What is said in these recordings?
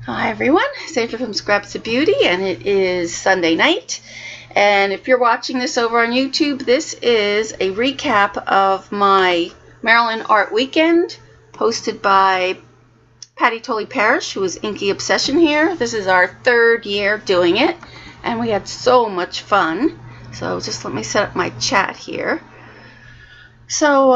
Hi everyone, Sandra from Scraps of Beauty, and it is Sunday night. And if you're watching this over on YouTube, this is a recap of my Maryland Art Weekend hosted by Patti Tolley Parrish, who is Inky Obsession here. This is our third year doing it, and we had so much fun. So just let me set up my chat here. So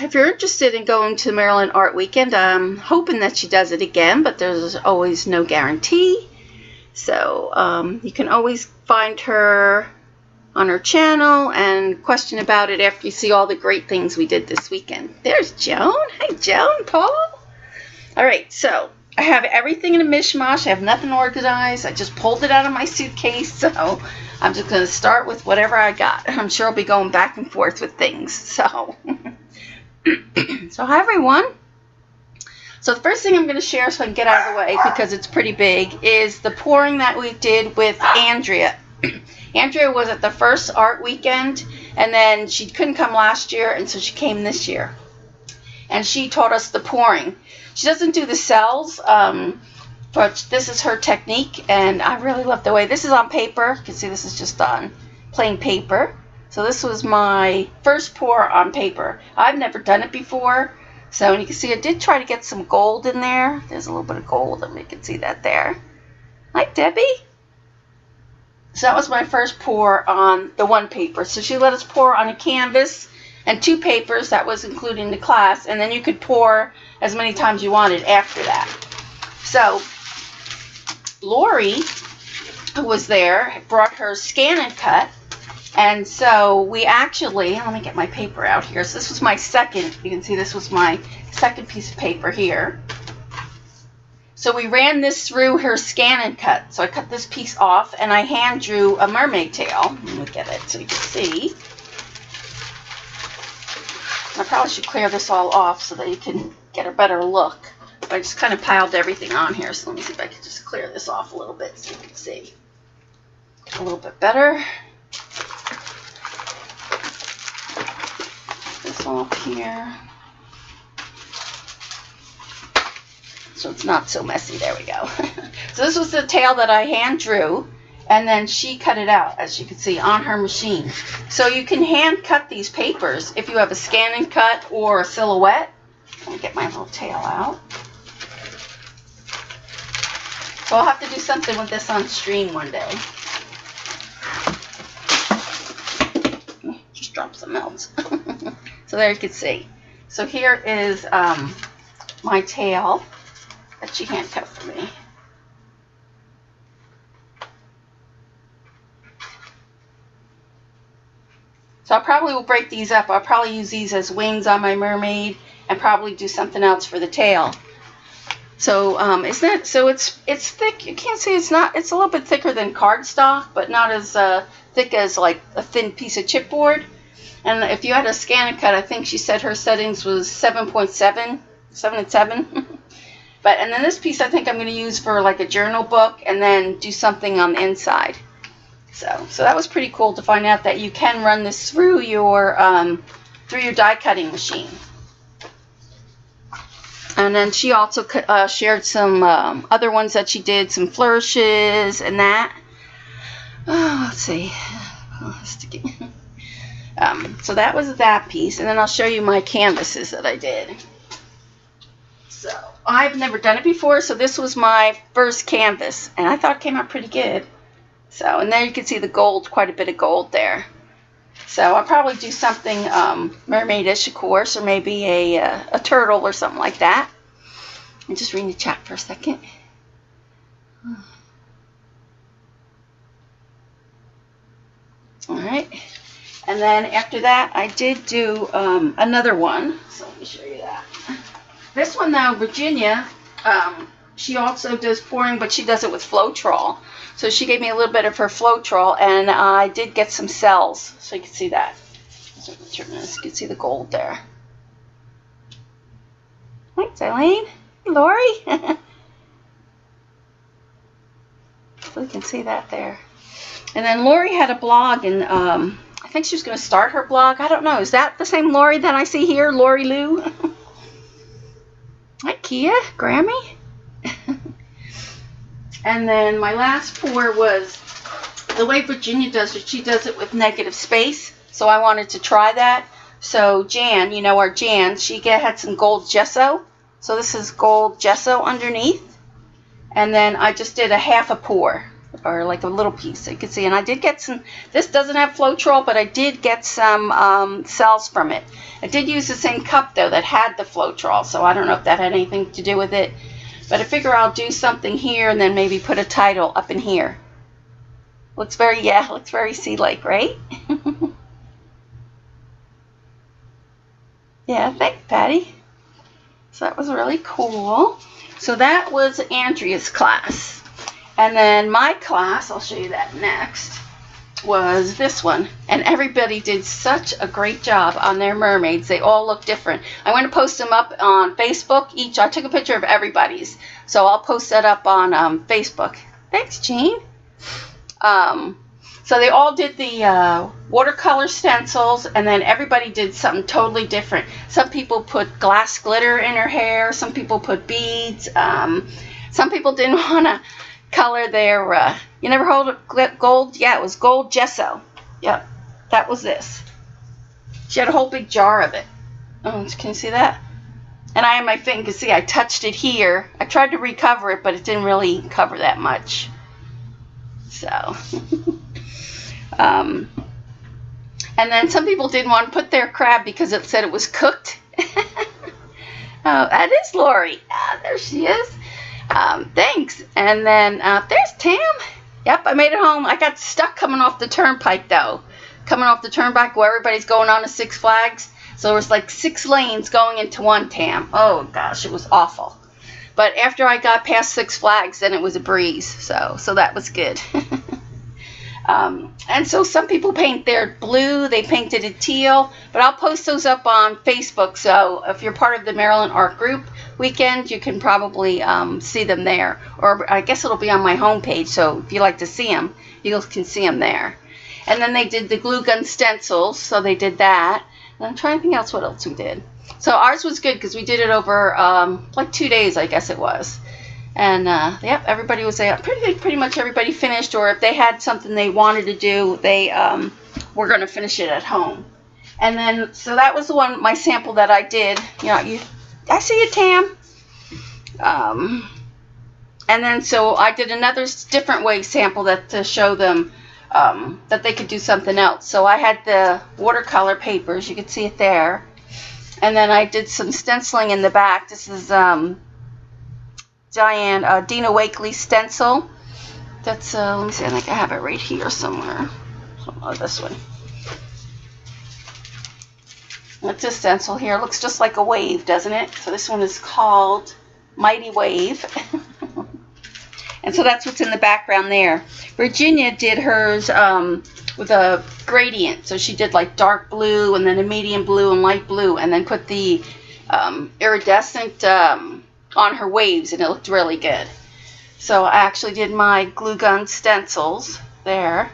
if you're interested in going to Maryland Art Weekend, I'm hoping that she does it again, but there's always no guarantee. So you can always find her on her channel and question about it after you see all the great things we did this weekend. There's Joan. Hi, Joan, Paul. All right, so I have everything in a mishmash. I have nothing organized. I just pulled it out of my suitcase, so I'm just going to start with whatever I got. I'm sure I'll be going back and forth with things. So, hi everyone. So the first thing I'm going to share so I can get out of the way, because it's pretty big, is the pouring that we did with Andrea. Andrea was at the first art weekend, and then she couldn't come last year, and so she came this year. And she taught us the pouring. She doesn't do the cells, but this is her technique, and I really love the way this is on paper. You can see this is just on plain paper. So this was my first pour on paper. I've never done it before, so and you can see I did try to get some gold in there. There's a little bit of gold, and you can see that there. Hi, Debbie. So that was my first pour on the one paper. So she let us pour on a canvas and two papers. That was including the class, and then you could pour as many times you wanted after that. So Lori, who was there, brought her scan and cut, and so we actually, let me get my paper out here. So this was my second, you can see this was my second piece of paper here. So we ran this through her scan and cut. So I cut this piece off, and I hand drew a mermaid tail. Let me get it so you can see. I probably should clear this all off so that you can get a better look. But I just kind of piled everything on here, so let me see if I can just clear this off a little bit so you can see a little bit better. This off here. So it's not so messy. There we go. So this was the tail that I hand drew, and then she cut it out, as you can see, on her machine. So you can hand cut these papers if you have a scan and cut or a silhouette. Let me get my little tail out. So I'll have to do something with this on stream one day. Just drop some else. So there you can see. So here is my tail that she hand cut for me. So I probably will break these up. I'll probably use these as wings on my mermaid and probably do something else for the tail. So isn't it? So it's thick. You can't see it's not. It's a little bit thicker than cardstock, but not as thick as like a thin piece of chipboard. And if you had a scan and cut, I think she said her settings was 7.7, 7 and 7. And then this piece I think I'm going to use for like a journal book, and then do something on the inside. So that was pretty cool to find out that you can run this through your die cutting machine. And then she also shared some other ones that she did, some flourishes and that. Oh, let's see. Oh, sticky. So that was that piece, and then I'll show you my canvases that I did. So I've never done it before, so this was my first canvas, and I thought it came out pretty good. So, and there you can see the gold, quite a bit of gold there. So I'll probably do something mermaid-ish, of course, or maybe a turtle or something like that. And just read the chat for a second. All right. And then after that, I did do another one. So let me show you that. This one, though, Virginia, she also does pouring, but she does it with Floetrol. So she gave me a little bit of her Floetrol, and I did get some cells, so you can see that. So you can see the gold there. Thanks, Eileen. Hey, Lori. So you can see that there. And then Lori had a blog, and I think she was going to start her blog. I don't know. Is that the same Lori that I see here, Lori Lou? Hi, Kia, Grammy. And then my last pour was the way Virginia does it. She does it with negative space. So I wanted to try that. So Jan, you know our Jan, she had some gold gesso. So this is gold gesso underneath. And then I just did a half a pour, or like a little piece, so you can see. And I did get some, this doesn't have Floetrol, but I did get some cells from it. I did use the same cup, though, that had the Floetrol, so I don't know if that had anything to do with it. But I figure I'll do something here and then maybe put a title up in here. Looks very, looks very sea-like, right? Yeah, thanks, Patty. So that was really cool. So that was Andrea's class. And then my class, I'll show you that next, was this one. And everybody did such a great job on their mermaids. They all look different. I'm going to post them up on Facebook. I took a picture of everybody's. So I'll post that up on Facebook. Thanks, Jean. So they all did the watercolor stencils, and then everybody did something totally different. Some people put glass glitter in her hair. Some people put beads. Some people didn't want to color their, you never heard of gold? Yeah, it was gold gesso. Yep, that was this. She had a whole big jar of it. Oh, can you see that? And I had my finger, see, I touched it here. I tried to recover it, but it didn't really cover that much. So... and then some people didn't want to put their crab because it said it was cooked. Oh, that is Lori. There she is. Thanks. And then there's Tam. Yep, I made it home. I got stuck coming off the turnpike, though. Coming off the turnpike where everybody's going on to Six Flags. So there was like 6 lanes going into one, Tam. Oh, gosh, it was awful. But after I got past Six Flags, then it was a breeze. So that was good. And so some people paint their blue, they painted it teal, but I'll post those up on Facebook. So if you're part of the Maryland Art Group weekend, you can probably see them there. Or I guess it'll be on my homepage, so if you like to see them, you can see them there. And then they did the glue gun stencils, so they did that. And I'm trying to think else what else we did. So ours was good because we did it over like 2 days, I guess it was. And, yep, everybody was there. Pretty much everybody finished, or if they had something they wanted to do, they were going to finish it at home. And then, so that was the one, my sample that I did. You know, I see you, Tam. And then, so I did another different way sample to show them that they could do something else. So I had the watercolor papers. You can see it there. And then I did some stenciling in the back. This is... Dina Wakely stencil. That's, let me see, I think I have it right here somewhere. Oh, this one. That's a stencil here. It looks just like a wave, doesn't it? So this one is called Mighty Wave. And so that's what's in the background there. Virginia did hers with a gradient. So she did like dark blue and then a medium blue and light blue and then put the iridescent... on her waves, and it looked really good. So I actually did my glue gun stencils there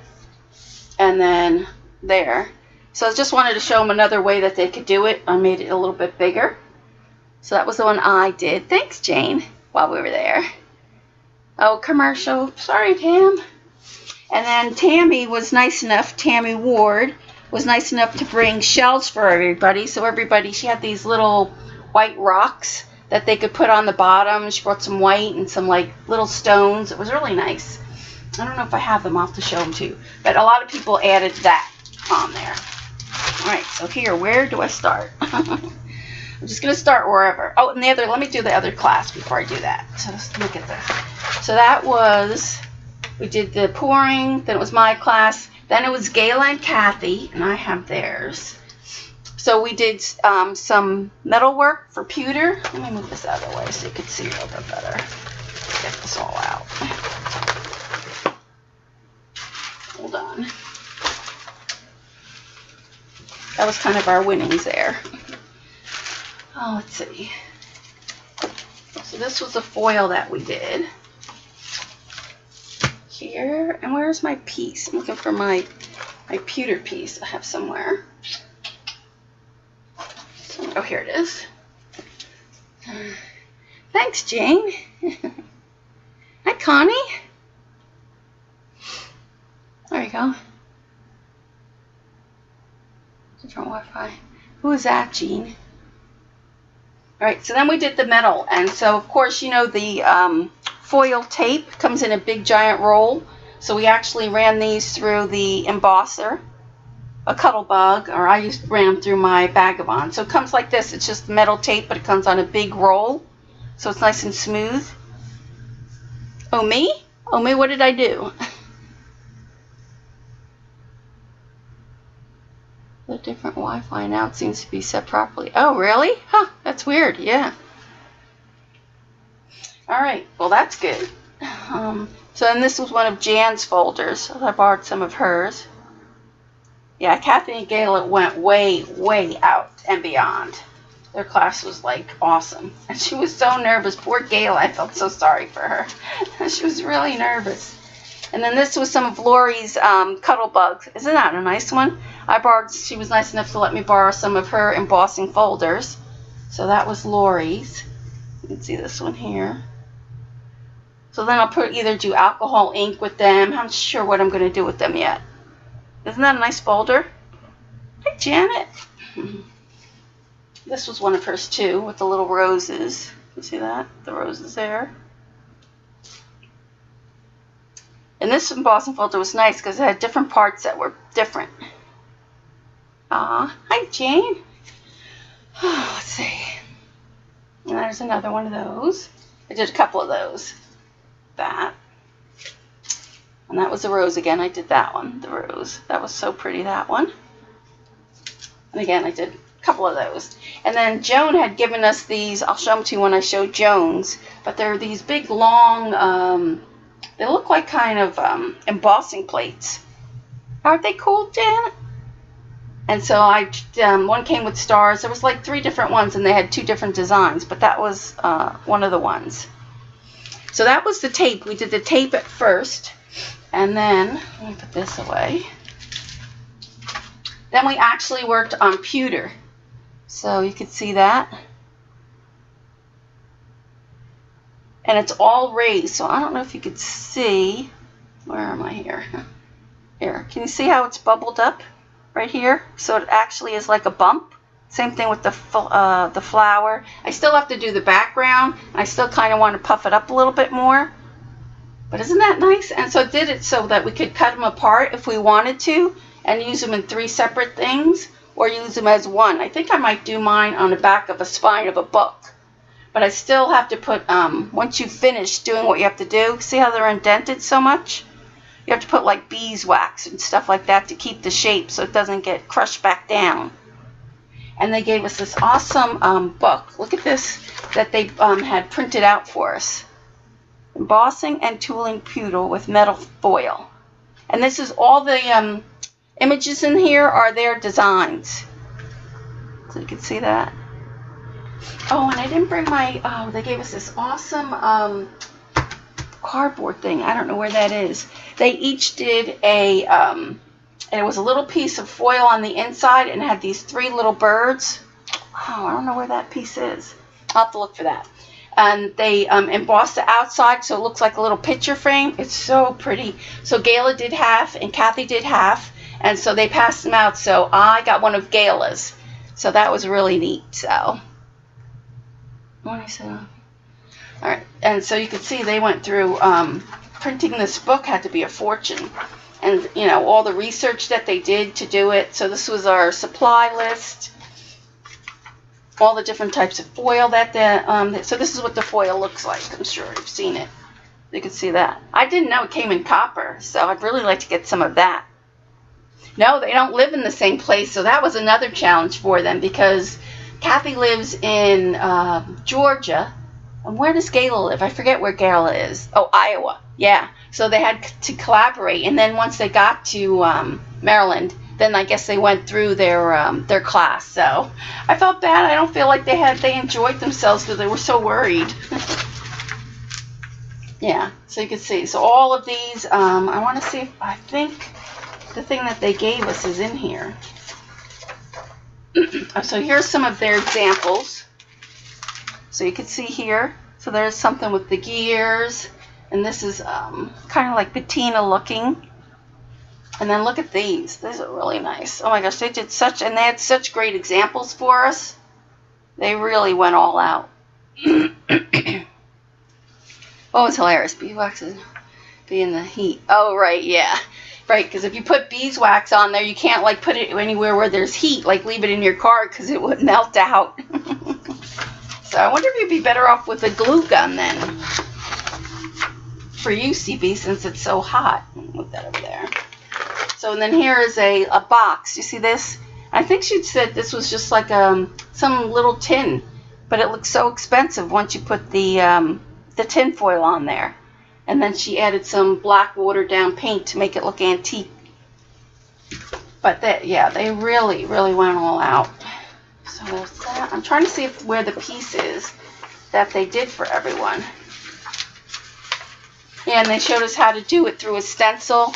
and then there. So I just wanted to show them another way that they could do it. I made it a little bit bigger. So that was the one I did. Thanks, Jane, while we were there. Oh, commercial. Sorry, Tam. And then Tammy was nice enough, Tammy Ward was nice enough to bring shells for everybody. So everybody, she had these little white rocks that they could put on the bottom. She brought some white and some like little stones. It was really nice. I don't know if I have them. I'll have to show them to you. But a lot of people added that on there. All right, so here, where do I start? I'm just going to start wherever. Oh, and let me do the other class before I do that. So let's look at this. So that was, we did the pouring, then it was my class, then it was Gayla and Kathy, and I have theirs. So we did some metal work for pewter. Let me move this out of the way so you can see a little bit better. Let's get this all out. Hold on. That was kind of our winnings there. Oh, let's see. So this was the foil that we did. Here. And where's my piece? I'm looking for my pewter piece I have somewhere. Oh, here it is. Thanks, Jane. Hi, Connie. go. Different Wi-Fi. Who is that, Jean? Alright, so then we did the metal. And so, of course, you know the foil tape comes in a big giant roll. So we actually ran these through the embosser, a Cuttlebug, or I ran them through my Vagabond. So it comes like this. It's just metal tape, but it comes on a big roll. So it's nice and smooth. Oh, me? Oh, me, what did I do? The different Wi-Fi now, it seems to be set properly. Oh, really? Huh, that's weird, yeah. Alright, well that's good. So then this was one of Jan's folders. I borrowed some of hers. Yeah, Kathy and Gayla went way, way out and beyond. Their class was like awesome. And she was so nervous. Poor Gayla, I felt so sorry for her. She was really nervous. And then this was some of Lori's Cuttlebugs. Isn't that a nice one? She was nice enough to let me borrow some of her embossing folders. So that was Lori's. You can see this one here. So then I'll either do alcohol ink with them. I'm not sure what I'm going to do with them yet. Isn't that a nice folder? Hi, Janet. This was one of hers too, with the little roses. You see that? The roses there. And this embossing folder was nice because it had different parts that were different. Hi, Jane. Let's see. And there's another one of those. I did a couple of those. That. And that was the rose again. I did that one, the rose. That was so pretty, that one. And again, I did a couple of those. And then Joan had given us these. I'll show them to you when I show Joan's. But they're these big, long, they look like kind of embossing plates. Aren't they cool, Janet? And so one came with stars. There was like 3 different ones, and they had 2 different designs. But that was one of the ones. So that was the tape. We did the tape at first. And then, let me put this away. Then we actually worked on pewter. So you could see that. And it's all raised. So I don't know if you could see. Where am I here? Here. Can you see how it's bubbled up right here? So it actually is like a bump. Same thing with the flower. I still have to do the background. I still kind of want to puff it up a little bit more. But isn't that nice? And so I did it so that we could cut them apart if we wanted to and use them in 3 separate things or use them as one. I think I might do mine on the back of a spine of a book. But I still have to put, once you finish doing what you have to do, see how they're indented so much? You have to put like beeswax and stuff like that to keep the shape so it doesn't get crushed back down. And they gave us this awesome book. Look at this that they had printed out for us. Embossing and tooling pewter with metal foil. And this is all the images in here are their designs. So you can see that. Oh, and I didn't bring my, they gave us this awesome cardboard thing. I don't know where that is. They each did a, and it was a little piece of foil on the inside and had these 3 little birds. Oh, I don't know where that piece is. I'll have to look for that. And they embossed the outside so it looks like a little picture frame. It's so pretty. So Gayla did half and Kathy did half. And so they passed them out. So I got one of Gayla's. So that was really neat. So, what I said. All right. And so you could see they went through printing this book had to be a fortune. And, you know, all the research that they did to do it. So this was our supply list. All the different types of foil that so this is what the foil looks like. I'm sure you've seen it. You can see that. I didn't know it came in copper, so I'd really like to get some of that. No, they don't live in the same place, so that was another challenge for them because Kathy lives in Georgia. And where does Gayla live? I forget where Gayla is. Oh, Iowa. Yeah. So they had to collaborate, and then once they got to Maryland, then I guess they went through their class. So I felt bad. I don't feel like they enjoyed themselves because they were so worried. Yeah, so you can see. So all of these, I want to see if I think the thing that they gave us is in here. So here's some of their examples. So you can see here. So there's something with the gears, and this is kind of like patina looking. And then look at these. These are really nice. Oh my gosh, they had such great examples for us. They really went all out. Oh, it's hilarious. Beeswax is being the heat. Oh, right, yeah. Right, because if you put beeswax on there, you can't, like, put it anywhere where there's heat. Like, leave it in your car because it would melt out. So I wonder if you'd be better off with a glue gun then. For you, CB, since it's so hot. Move that over there. So, and then here is a box. You see this? I think she'd said this was just like some little tin. But it looks so expensive once you put the tin foil on there. And then she added some black watered down paint to make it look antique. But they really, really went all out. So there's that. I'm trying to see where the piece is that they did for everyone. Yeah, and they showed us how to do it through a stencil.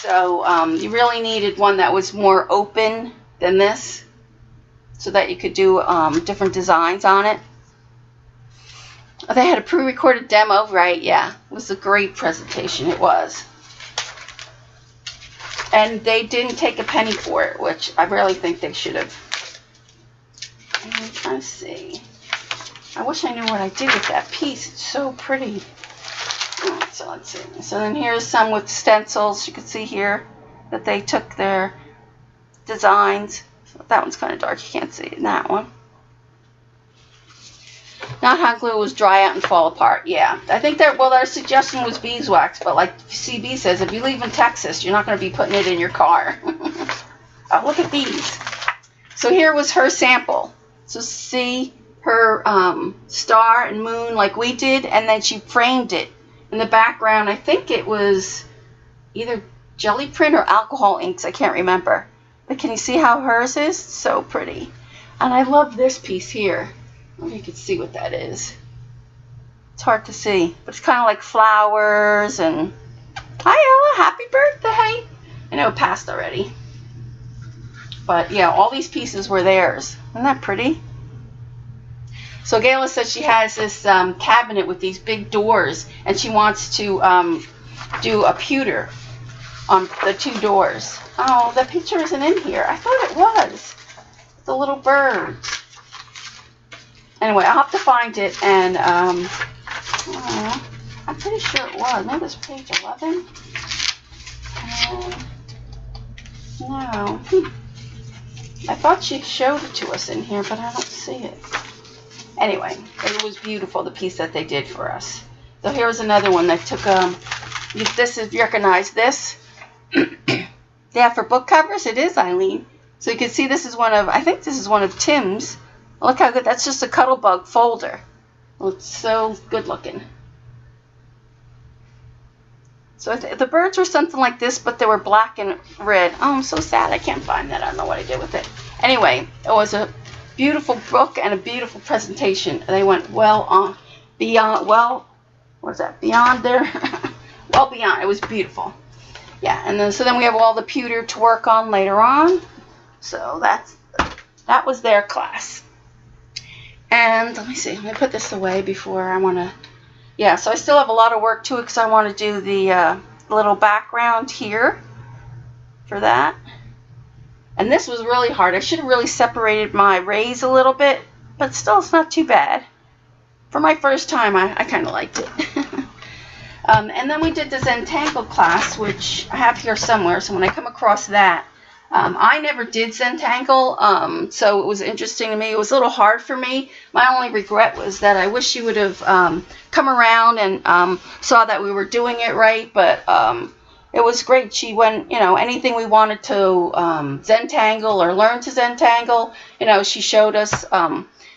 So you really needed one that was more open than this, so that you could do different designs on it. Oh, they had a pre-recorded demo, right? Yeah, it was a great presentation. It was. And they didn't take a penny for it, which I really think they should have. I'm trying to see. I wish I knew what I did with that piece. It's so pretty. So let's see. So then here's some with stencils. You can see here that they took their designs. So that one's kind of dark. You can't see it in that one. Not hot glue was dry out and fall apart. Yeah, I think their suggestion was beeswax, but like CB says, if you live in Texas, you're not going to be putting it in your car. Oh, look at these. So here was her sample. So see her star and moon like we did, and then she framed it. In the background, I think it was either jelly print or alcohol inks. I can't remember. But can you see how hers is? So pretty. And I love this piece here. Maybe you can see what that is. It's hard to see, but it's kind of like flowers and... Hi, Ella, happy birthday! I know it passed already. But yeah, all these pieces were theirs. Isn't that pretty? So Gayla says she has this cabinet with these big doors, and she wants to do a pewter on the two doors. Oh, the picture isn't in here. I thought it was. The little birds. Anyway, I'll have to find it, and I'm pretty sure it was. Maybe it was page 11. No. I thought she showed it to us in here, but I don't see it. Anyway, it was beautiful, the piece that they did for us. So here's another one that took, this is, you recognize this? Yeah, for book covers, it is, Eileen. So you can see this is I think this is one of Tim's. Look how good, that's just a Cuttlebug folder. It's so good looking. So the birds were something like this, but they were black and red. Oh, I'm so sad, I can't find that. I don't know what I did with it. Anyway, it was a beautiful book and a beautiful presentation. They went beyond their, well beyond. It was beautiful. Yeah, and then we have all the pewter to work on later on. So that was their class. And let me see, let me put this away before I want to, yeah, so I still have a lot of work to it because I want to do the little background here for that. And this was really hard. I should have really separated my rays a little bit, but still it's not too bad. For my first time, I kind of liked it. And then we did the Zentangle class, which I have here somewhere, so when I come across that, I never did Zentangle, so it was interesting to me. It was a little hard for me. My only regret was that I wish she would have come around and saw that we were doing it right, but it was great. She went, anything we wanted to Zentangle or learn to Zentangle, she showed us.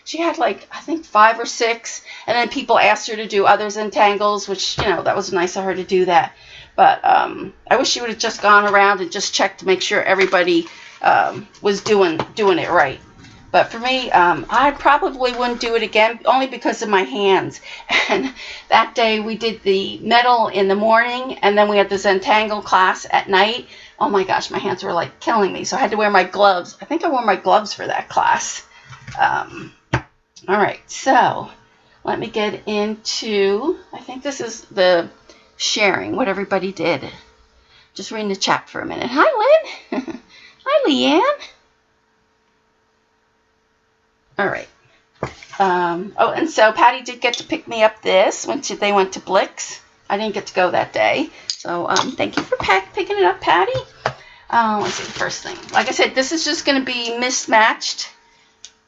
She had I think 5 or 6, and then people asked her to do other Zentangles, which, that was nice of her to do that. But I wish she would have just gone around and just checked to make sure everybody was doing it right. But for me, I probably wouldn't do it again, only because of my hands. And that day we did the metal in the morning, and then we had the Zentangle class at night. Oh my gosh, my hands were killing me. So I had to wear my gloves. I think I wore my gloves for that class. All right, so let me get into, I think this is the sharing, what everybody did. Just reading the chat for a minute. Hi, Lynn. Hi, Leanne. All right. Oh, and so Patty did get to pick me up this when they went to Blix. I didn't get to go that day. So thank you for picking it up, Patty. Let's see, the first thing. Like I said, this is just going to be mismatched.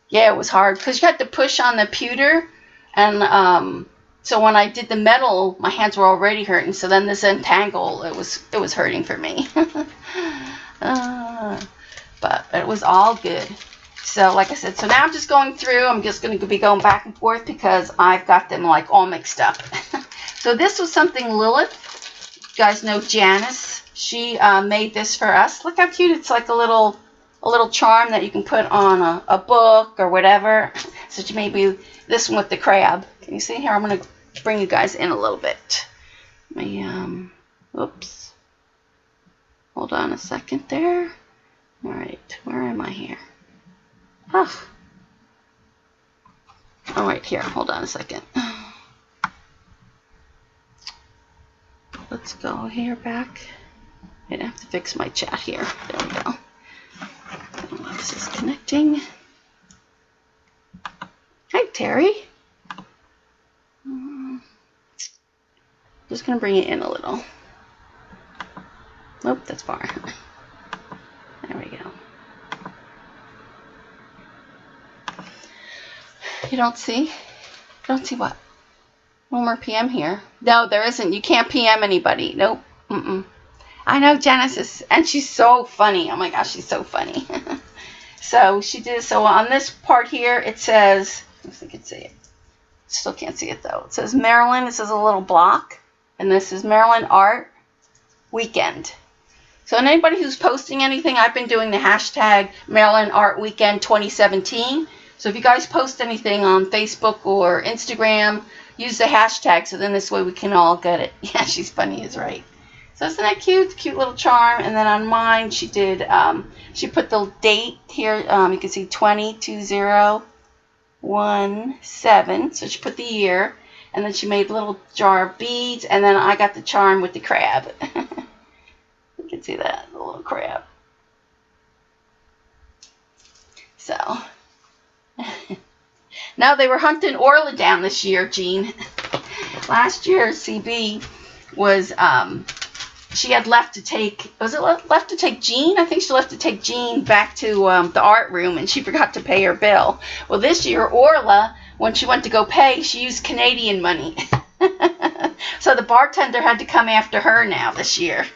Yeah, it was hard because you had to push on the pewter. And so when I did the metal, my hands were already hurting. So then this entangle, it was hurting for me. But it was all good. So like I said, so now I'm just going through. I'm just going to be going back and forth because I've got them like all mixed up. So this was something Lilith, you guys know Janice. She made this for us. Look how cute. It's like a little charm that you can put on a book or whatever. So she made me this one with the crab. Can you see here? I'm going to bring you guys in a little bit. Oops. Hold on a second there. All right, where am I here? Oh, right here. Hold on a second. Let's go here back. I have to fix my chat here. There we go. This is connecting. Hi, Terry. Just gonna bring it in a little. Nope, that's far. There we go. You don't see? Don't see what? No more PM here. No, there isn't. You can't PM anybody. Nope. I know Genesis, and she's so funny. Oh my gosh, she's so funny. So she did. So on this part here, it says, if I can see it. Still can't see it though. It says Maryland. This is a little block, and this is Maryland Art Weekend. So anybody who's posting anything, I've been doing the hashtag Maryland Art Weekend 2017. So if you guys post anything on Facebook or Instagram, use the hashtag, so then this way we can all get it. Yeah, she's funny is right. So isn't that cute? Cute little charm. And then on mine, she did, she put the date here. You can see 2017. So she put the year. And then she made a little jar of beads. And then I got the charm with the crab. You can see that, the little crab. So... Now they were hunting Orla down this year, Jean. Last year, CB was, she had left to take, was it left to take Jean? I think she left to take Jean back to the art room, and she forgot to pay her bill. Well, this year, Orla, when she went to go pay, she used Canadian money. So the bartender had to come after her now this year.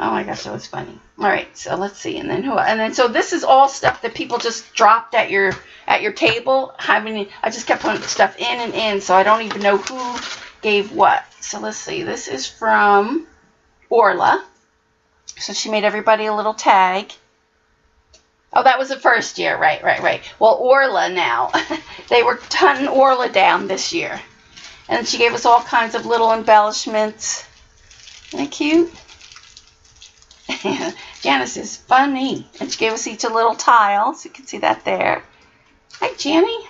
Oh my gosh, that was funny. All right, so let's see, and then so this is all stuff that people just dropped at your table. I just kept putting stuff in and in, so I don't even know who gave what. So let's see. This is from Orla. So she made everybody a little tag. Oh, that was the first year, right. Well, Orla now, they were hunting Orla down this year, and she gave us all kinds of little embellishments. Isn't that cute? Janice is funny. And she gave us each a little tile, so you can see that there. Hi, Janny.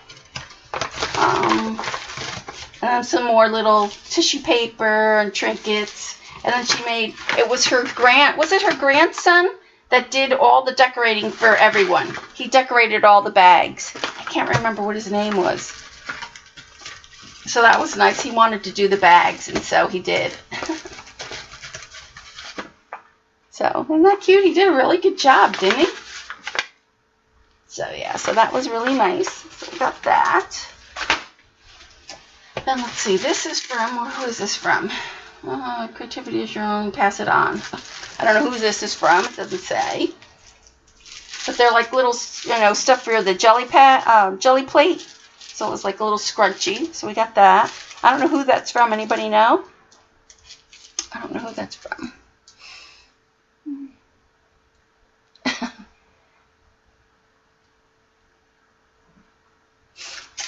And then some more little tissue paper and trinkets. And then she made, was it her grandson that did all the decorating for everyone? He decorated all the bags. I can't remember what his name was. So that was nice. He wanted to do the bags, and so he did. So, isn't that cute? He did a really good job, didn't he? So, yeah, so that was really nice. So, we got that. Then, let's see. This is from, who is this from? Creativity is your own, pass it on. I don't know who this is from. It doesn't say. But they're like little, stuff for the jelly plate. So, it was like a little scrunchie. So, we got that. I don't know who that's from. Anybody know? I don't know who that's from.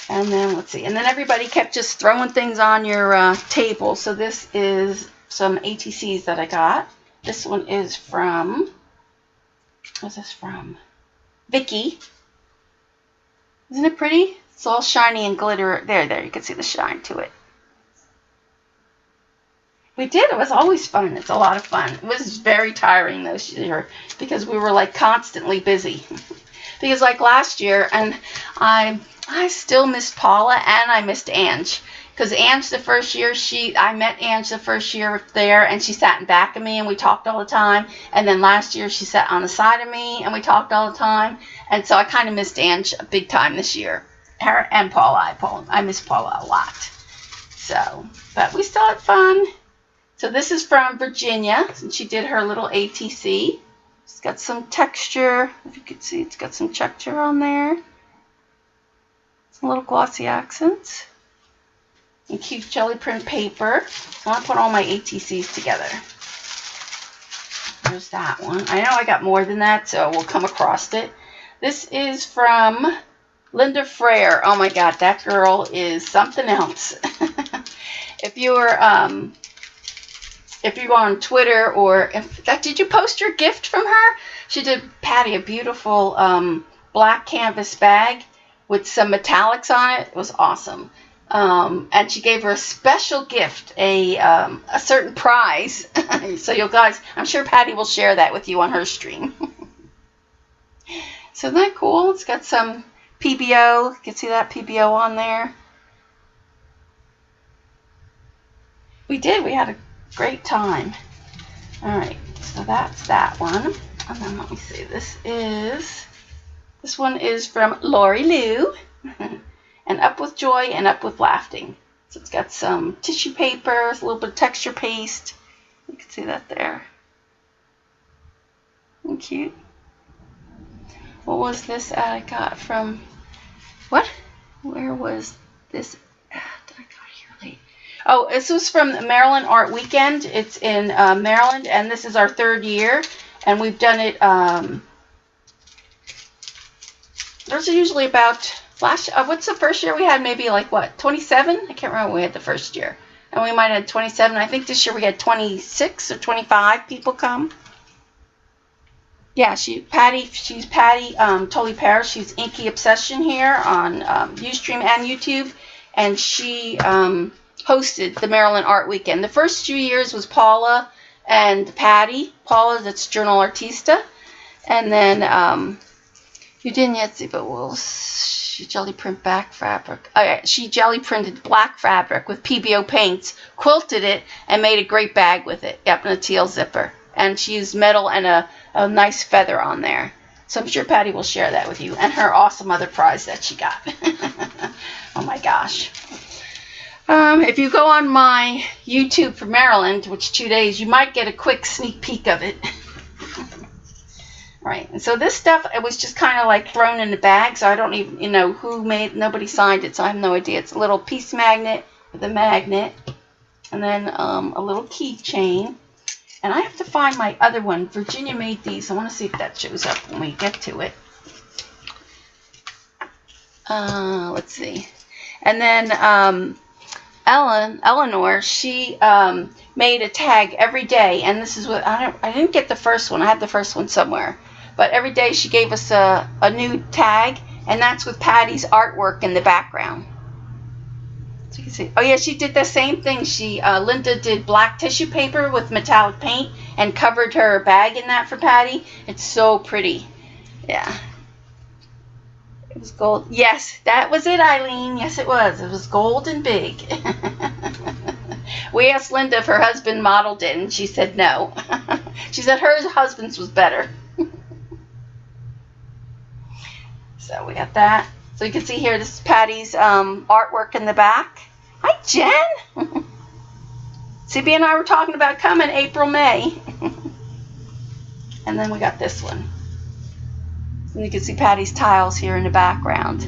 And then, let's see. And then everybody kept just throwing things on your table. So this is some ATCs that I got. This one is from, what's this from? Vicky. Isn't it pretty? It's all shiny and glitter. There, you can see the shine to it. We did. It was always fun. It's a lot of fun. It was very tiring this year because we were like constantly busy. Because like last year, and I still missed Paula and I missed Ange. Because Ange the first year, I met Ange the first year there, and she sat in back of me and we talked all the time. And then last year she sat on the side of me and we talked all the time. And so I kind of missed Ange big time this year. Her and Paula. I miss Paula a lot. So, but we still had fun. So this is from Virginia, and she did her little ATC. It's got some texture. If you could see, it's got some texture on there. Some little glossy accents. And cute jelly print paper. So I want to put all my ATCs together. There's that one. I know I got more than that, so we'll come across it. This is from Linda Frere. Oh my God, that girl is something else. If you're on Twitter or did you post your gift from her? She did Patti a beautiful black canvas bag with some metallics on it. It was awesome. And she gave her a special gift, a certain prize. So you guys, I'm sure Patti will share that with you on her stream. So isn't that cool? It's got some PBO. You can see that PBO on there. We did. We had a great time. All right. So that's that one. And then let me see. This one is from Lori Lou. And Up with Joy and Up with Laughing. So it's got some tissue paper, a little bit of texture paste. You can see that there. And cute. What was this I got from, what? Where was this at? I got here late. Oh, this was from the Maryland Art Weekend. It's in Maryland, and this is our 3rd year. And we've done it, there's usually about, what's the first year we had? Maybe like what, 27? I can't remember when we had the first year. And we might have had 27. I think this year we had 26 or 25 people come. Yeah, she's Patti Tolley Parrish. She's Inky Obsession here on Ustream and YouTube. And she hosted the Maryland Art Weekend. The first 2 years was Paula and Patti. Paula, that's Journal Artista. And then you didn't yet see, but she jelly print back fabric. Oh, yeah, she jelly printed black fabric with PBO paints, quilted it, and made a great bag with it. Yep, and a teal zipper. And she used metal and a nice feather on there. So I'm sure Patti will share that with you. And her awesome other prize that she got. Oh my gosh. If you go on my YouTube for Maryland, which 2 days, you might get a quick sneak peek of it. Right, and so this stuff, it was just kind of like thrown in the bag, so I don't even know who made, nobody signed it, so I have no idea. It's a little piece magnet with a magnet, and then a little keychain. And I have to find my other one. Virginia made these. I want to see if that shows up when we get to it. Let's see. And then Eleanor, she made a tag every day, and this is what I didn't get the first one. I had the first one somewhere, but every day she gave us a new tag, and that's with Patti's artwork in the background. So you can see. Oh yeah, she did the same thing. Linda did black tissue paper with metallic paint and covered her bag in that for Patti. It's so pretty. Yeah. It was gold. Yes, that was it, Eileen. Yes, it was. It was gold and big. We asked Linda if her husband modeled it, and she said no. She said her husband's was better. So we got that. So you can see here, this is Patti's artwork in the back. Hi, Jen. CB and I were talking about coming April, May. And then we got this one. And you can see Patti's tiles here in the background.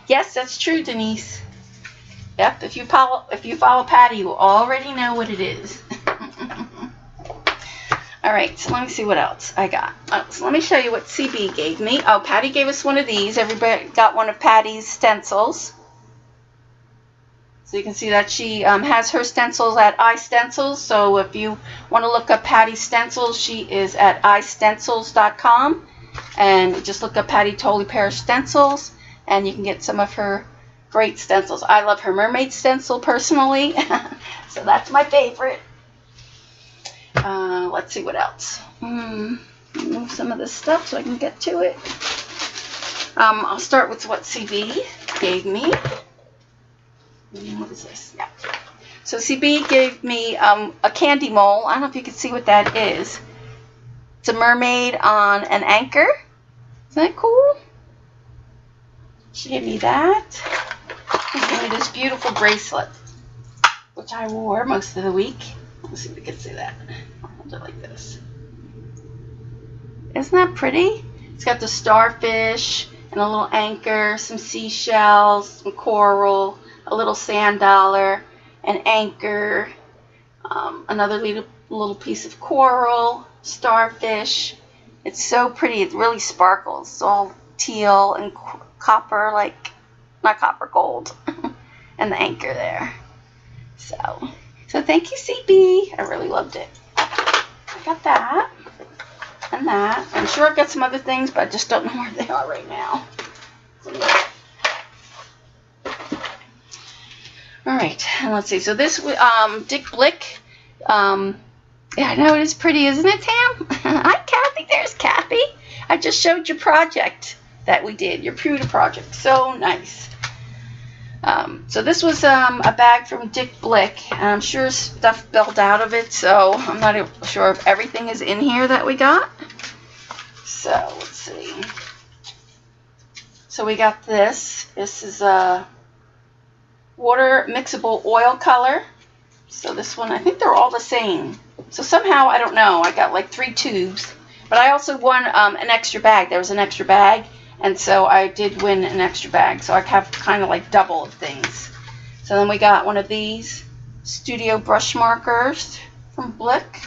Yes, that's true, Denise. Yep, if you follow Patti, you already know what it is. All right, so let me see what else I got. So let me show you what CB gave me. Oh, Patti gave us one of these. Everybody got one of Patti's stencils. So you can see that she has her stencils at iStencils. So if you want to look up Patti's stencils, she is at iStencils.com. And just look up Patti Tolley Parrish stencils, and you can get some of her Great stencils. I love her mermaid stencil personally, so that's my favorite. Let's see what else. Move some of this stuff so I can get to it. I'll start with what CB gave me. What is this? Yeah. So CB gave me a candy mole. I don't know if you can see what that is. It's a mermaid on an anchor. Isn't that cool? She gave me that. She gave me this beautiful bracelet, which I wore most of the week. Let's see if we can see that. I'll hold it like this. Isn't that pretty? It's got the starfish and a little anchor, some seashells, some coral, a little sand dollar, an anchor, another little piece of coral, starfish. It's so pretty. It really sparkles. It's all teal and copper, like, not copper, gold. And the anchor there. So thank you, CB. I really loved it. I got that. And that. I'm sure I've got some other things, but I just don't know where they are right now. All right, and let's see. So this, Dick Blick. Yeah, I know it is pretty, isn't it, Tam? Hi, Kathy. There's Kathy. I just showed your project that we did, your pewter project. So nice. So this was a bag from Dick Blick, and I'm sure stuff built out of it, so I'm not sure if everything is in here that we got. So let's see. So we got this. This is a water mixable oil color. So this one, I think they're all the same. So somehow, I don't know, I got like 3 tubes. But I also won an extra bag. There was an extra bag. And so I did win an extra bag. So I have kind of like double of things. So then we got one of these studio brush markers from Blick.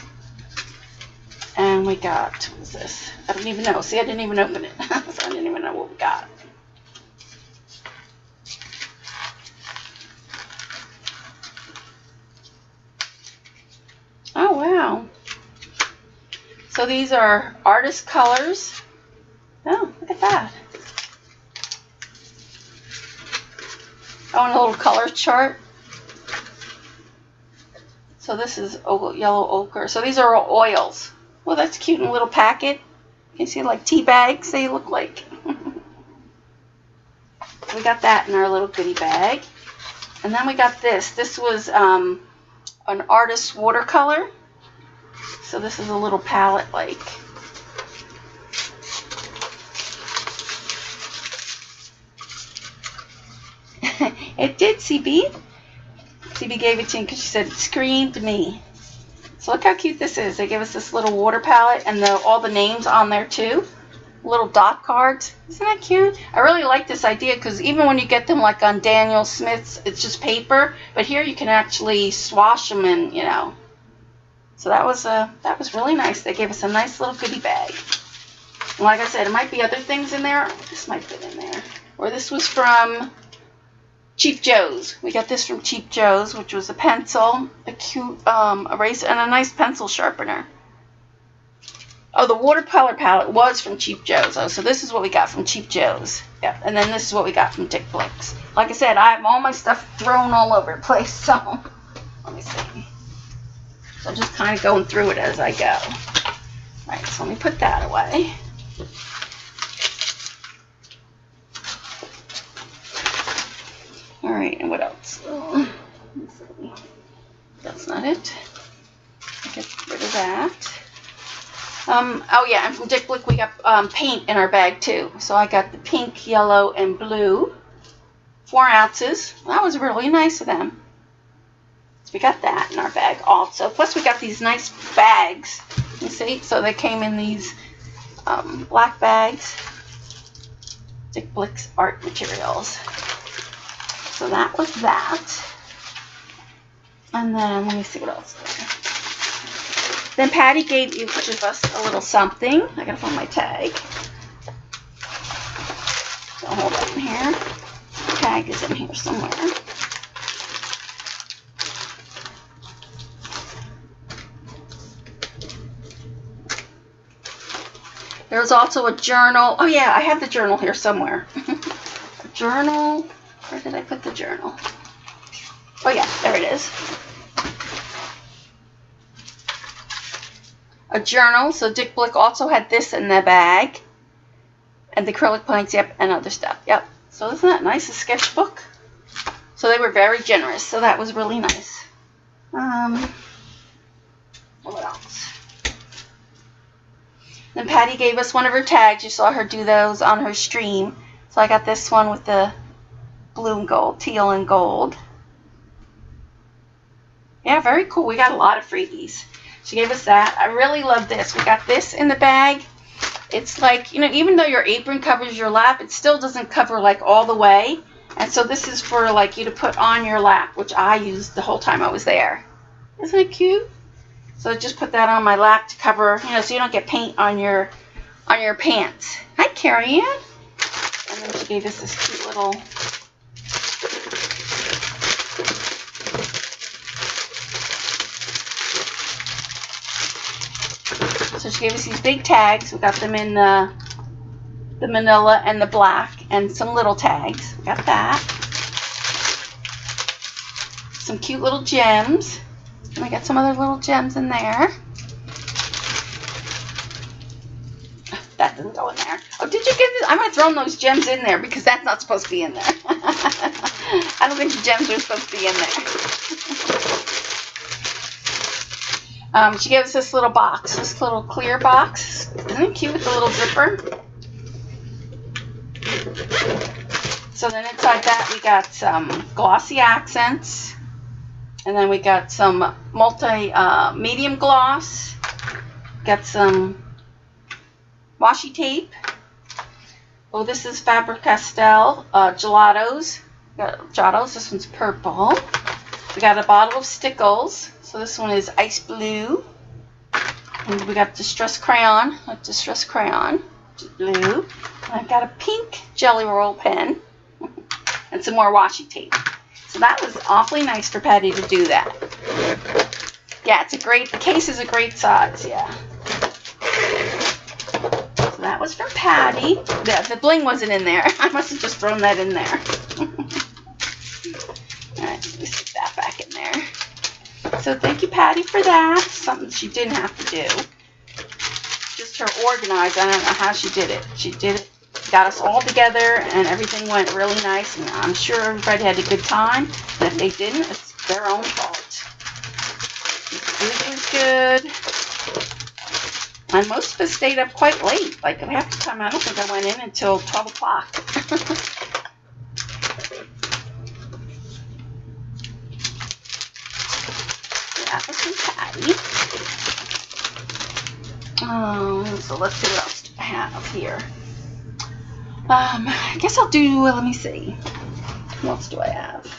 And we got, what is this? I don't even know. See, I didn't even open it. So I didn't even know what we got. Oh, wow. So these are artist colors. Oh, look at that. Oh, and a little color chart. So this is yellow ochre. So these are all oils. Well, that's cute in a little packet. You can see like tea bags they look like. We got that in our little goodie bag. And then we got this. This was an artist's watercolor. So this is a little palette like. It did, CB. CB gave it to me because she said it screamed me. So look how cute this is. They give us this little water palette and all the names on there too. Little dot cards. Isn't that cute? I really like this idea because even when you get them like on Daniel Smith's, it's just paper. But here you can actually swash them and, you know. So that was really nice. They gave us a nice little goodie bag. And like I said, there might be other things in there. This might fit in there. Or this was from Cheap Joe's. We got this from Cheap Joe's, which was a pencil, a cute eraser, and a nice pencil sharpener. Oh, the watercolor palette was from Cheap Joe's. Oh, so this is what we got from Cheap Joe's. Yep, and then this is what we got from Dick Blick's. Like I said, I have all my stuff thrown all over the place, so let me see. So I'm just kind of going through it as I go. All right, so let me put that away. All right, and what else? Oh, let's see. That's not it. Get rid of that. Oh yeah, and from Dick Blick we got paint in our bag too. So I got the pink, yellow, and blue. 4 ounces. That was really nice of them. So we got that in our bag also. Plus we got these nice bags. You see? So they came in these black bags. Dick Blick's art materials. So that was that. And then, let me see what else there. Then Patty gave each of us a little something. I gotta find my tag. So hold that in here. The tag is in here somewhere. There's also a journal. Oh yeah, I have the journal here somewhere. A journal. Where did I put the journal? Oh yeah, there it is. A journal. So Dick Blick also had this in the bag. And the acrylic paints, yep, and other stuff. Yep. So isn't that nice? A sketchbook. So they were very generous. So that was really nice. What else? Then Patti gave us one of her tags. You saw her do those on her stream. So I got this one with the blue and gold, teal and gold. Yeah, very cool. We got a lot of freebies. She gave us that. I really love this. We got this in the bag. It's like, you know, even though your apron covers your lap, it still doesn't cover like all the way. And so this is for like you to put on your lap, which I used the whole time I was there. Isn't it cute? So I just put that on my lap to cover, you know, so you don't get paint on your pants. Hi, Carrie Ann. And then she gave us this cute little So she gave us these big tags. We got them in the manila and the black, and some little tags. We got that. Some cute little gems. And we got some other little gems in there. That didn't go in there. Oh, did you get this? I'm going to throw those gems in there because that's not supposed to be in there. I don't think the gems are supposed to be in there. She gave us this little box, this little clear box. Isn't it cute with the little zipper? So then inside that we got some glossy accents. And then we got some medium gloss. Got some washi tape. Oh, this is Faber-Castell gelatos. Gelatos. This one's purple. We got a bottle of Stickles. So this one is ice blue. And we got distress crayon. A distress crayon, which is blue. And I've got a pink Jelly Roll pen. And some more washi tape. So that was awfully nice for Patti to do that. Yeah, the case is a great size, yeah. So that was from Patti. The bling wasn't in there. I must have just thrown that in there. Alright, let me stick that back in there. So thank you, Patti, for that. Something she didn't have to do. Just her organized. I don't know how she did it. She did it. Got us all together, and everything went really nice, and I'm sure everybody had a good time. And if they didn't, it's their own fault. The food was good. And most of us stayed up quite late. Like half the time, I don't think I went in until 12 o'clock. That was from Patti. So let's see what else do I have here. I guess I'll do, let me see. What else do I have?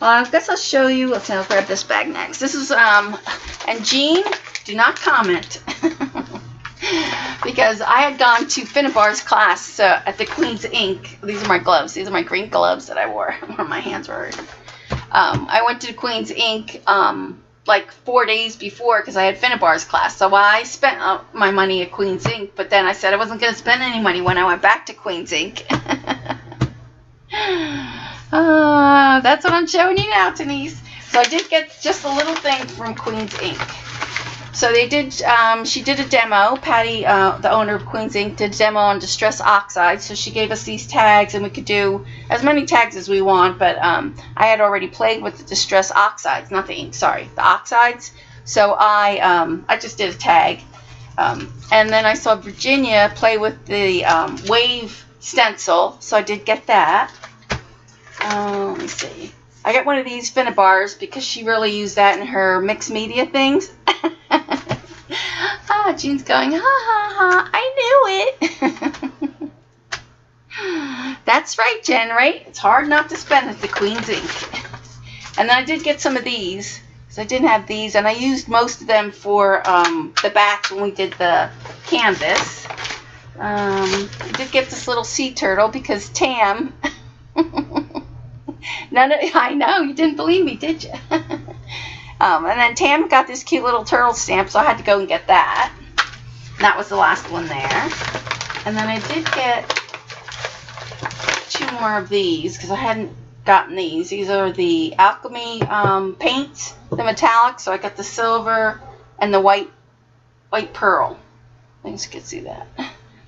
I guess I'll show you. Let's see, I'll grab this bag next. This is, and Jean, do not comment. Because I had gone to Finnabar's class at the Queen's Ink. These are my gloves. These are my green gloves that I wore when my hands were. I went to Queen's Ink like 4 days before because I had Finnabar's class. So I spent my money at Queen's Ink, but then I said I wasn't going to spend any money when I went back to Queen's Ink. That's what I'm showing you now, Denise. So I did get just a little thing from Queen's Ink. So they did, she did a demo. Patti, the owner of Queen's Ink, did a demo on Distress Oxide. So she gave us these tags, and we could do as many tags as we want. But I had already played with the Distress Oxides, not the ink, sorry, the oxides. So I just did a tag. And then I saw Virginia play with the wave stencil, so I did get that. Let me see. I got one of these Finnabars because she really used that in her mixed media things. Jean's going, ha ha ha, I knew it. That's right, Jen, right? It's hard not to spend at the Queen's Ink. And then I did get some of these, because I didn't have these, and I used most of them for the backs when we did the canvas. I did get this little sea turtle because Tam... I know, you didn't believe me, did you? And then Tam got this cute little turtle stamp, so I had to go and get that. And that was the last one there. And then I did get got 2 more of these because I hadn't gotten these. These are the Alchemy paints, the metallic. So I got the silver and the white pearl. I think you can see that.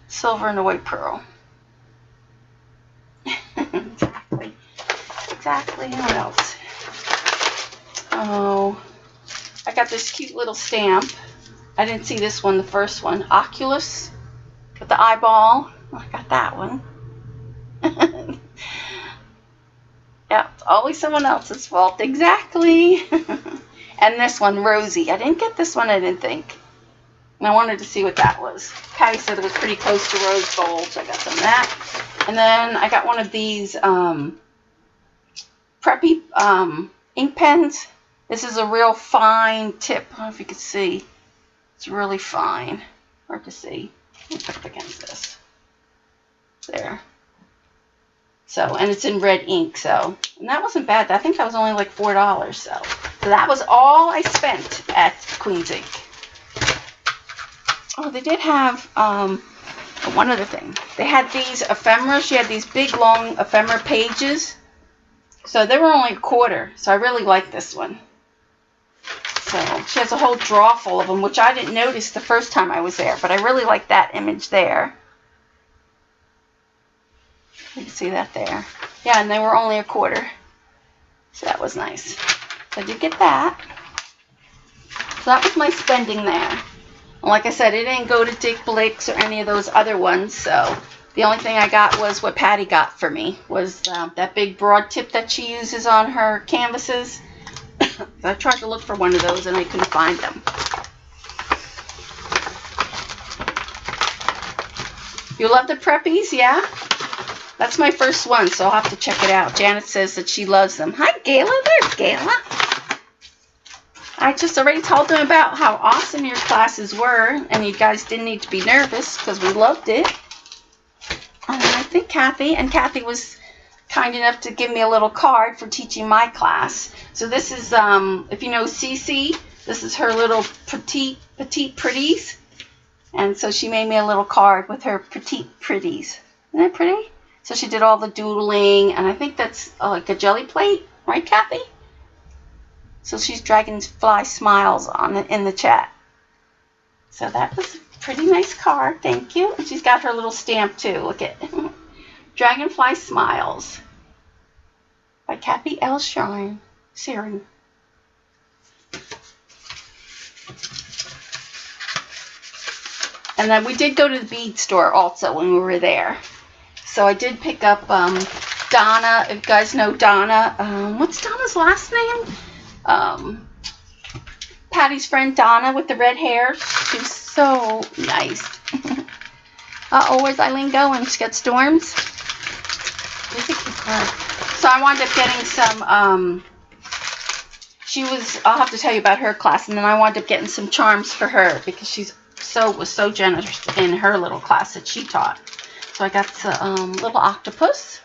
Silver and the white pearl. Exactly. Exactly. What else? Oh, I got this cute little stamp. I didn't see this one, the first one. Oculus with the eyeball. Oh, I got that one. Yeah, it's always someone else's fault. Exactly. And this one, Rosie. I didn't get this one, I didn't think. And I wanted to see what that was. Patty said it was pretty close to rose gold, so I got some of that. And then I got one of these preppy ink pens. This is a real fine tip. I don't know if you can see. It's really fine. Hard to see. Let me put it against this. There. So, and it's in red ink, so, and that wasn't bad. I think that was only like $4, so that was all I spent at Queen's Ink. Oh, they did have, one other thing. They had these ephemera. She had these big, long ephemera pages. So they were only $0.25, so I really like this one. So she has a whole drawer full of them, which I didn't notice the first time I was there, but I really like that image there. You can see that there. Yeah, and they were only $0.25. So that was nice. So I did get that. So that was my spending there. And like I said, it didn't go to Dick Blick's or any of those other ones. So the only thing I got was what Patty got for me. Was that big broad tip that she uses on her canvases. I tried to look for one of those and I couldn't find them. You love the preppies, yeah? That's my first one, so I'll have to check it out. Janet says that she loves them. Hi, Gayla. There's Gayla. I just already told them about how awesome your classes were, and you guys didn't need to be nervous because we loved it. And I think Kathy was kind enough to give me a little card for teaching my class. So this is, if you know Cece, this is her little petite pretties. And so she made me a little card with her petite pretties. Isn't that pretty? So she did all the doodling, and I think that's like a jelly plate, right, Kathy? So she's dragonfly smiles in the chat. So that was a pretty nice card, thank you. And she's got her little stamp too. Look at Dragonfly Smiles by Kathy L. Sharon. And then we did go to the bead store also when we were there. So I did pick up Donna. If you guys know Donna, what's Donna's last name? Patty's friend Donna with the red hair. She's so nice. Where's Eileen going? She got storms. So I wound up getting some. I'll have to tell you about her class, and then I wound up getting some charms for her because she was so generous in her little class that she taught. So I got the little octopus.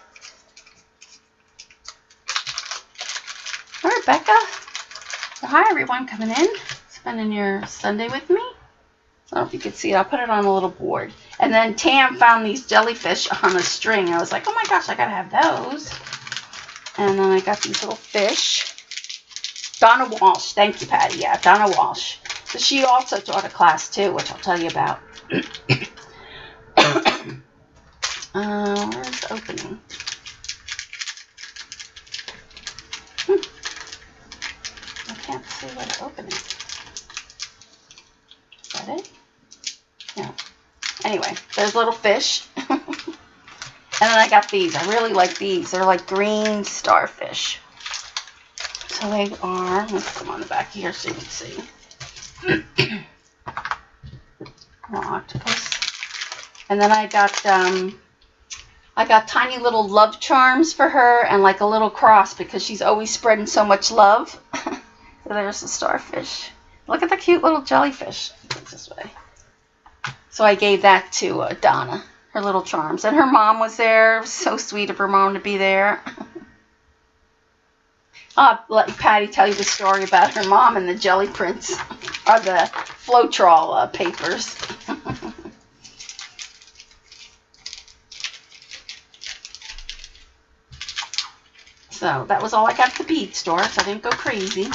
Hi, Rebecca. Well, hi, everyone coming in, spending your Sunday with me. I don't know if you can see it. I'll put it on a little board. And then Tam found these jellyfish on a string. I was like, oh my gosh, I got to have those. And then I got these little fish. Donna Walsh. Thank you, Patty. Yeah, Donna Walsh. So she also taught a class too, which I'll tell you about. Where's the opening? I can't see where the opening is. Is that it? No. Anyway, there's little fish. And then I got these. I really like these. They're like green starfish. So they are, let's put them on the back here so you can see. More octopus. And then I got tiny little love charms for her and like a little cross because she's always spreading so much love. So there's the starfish. Look at the cute little jellyfish. It's this way. So I gave that to Donna, her little charms. And her mom was there. It was so sweet of her mom to be there. I'll let Patty tell you the story about her mom and the jelly prints, or the Floetrol papers. So that was all I got at the bead store, so I didn't go crazy.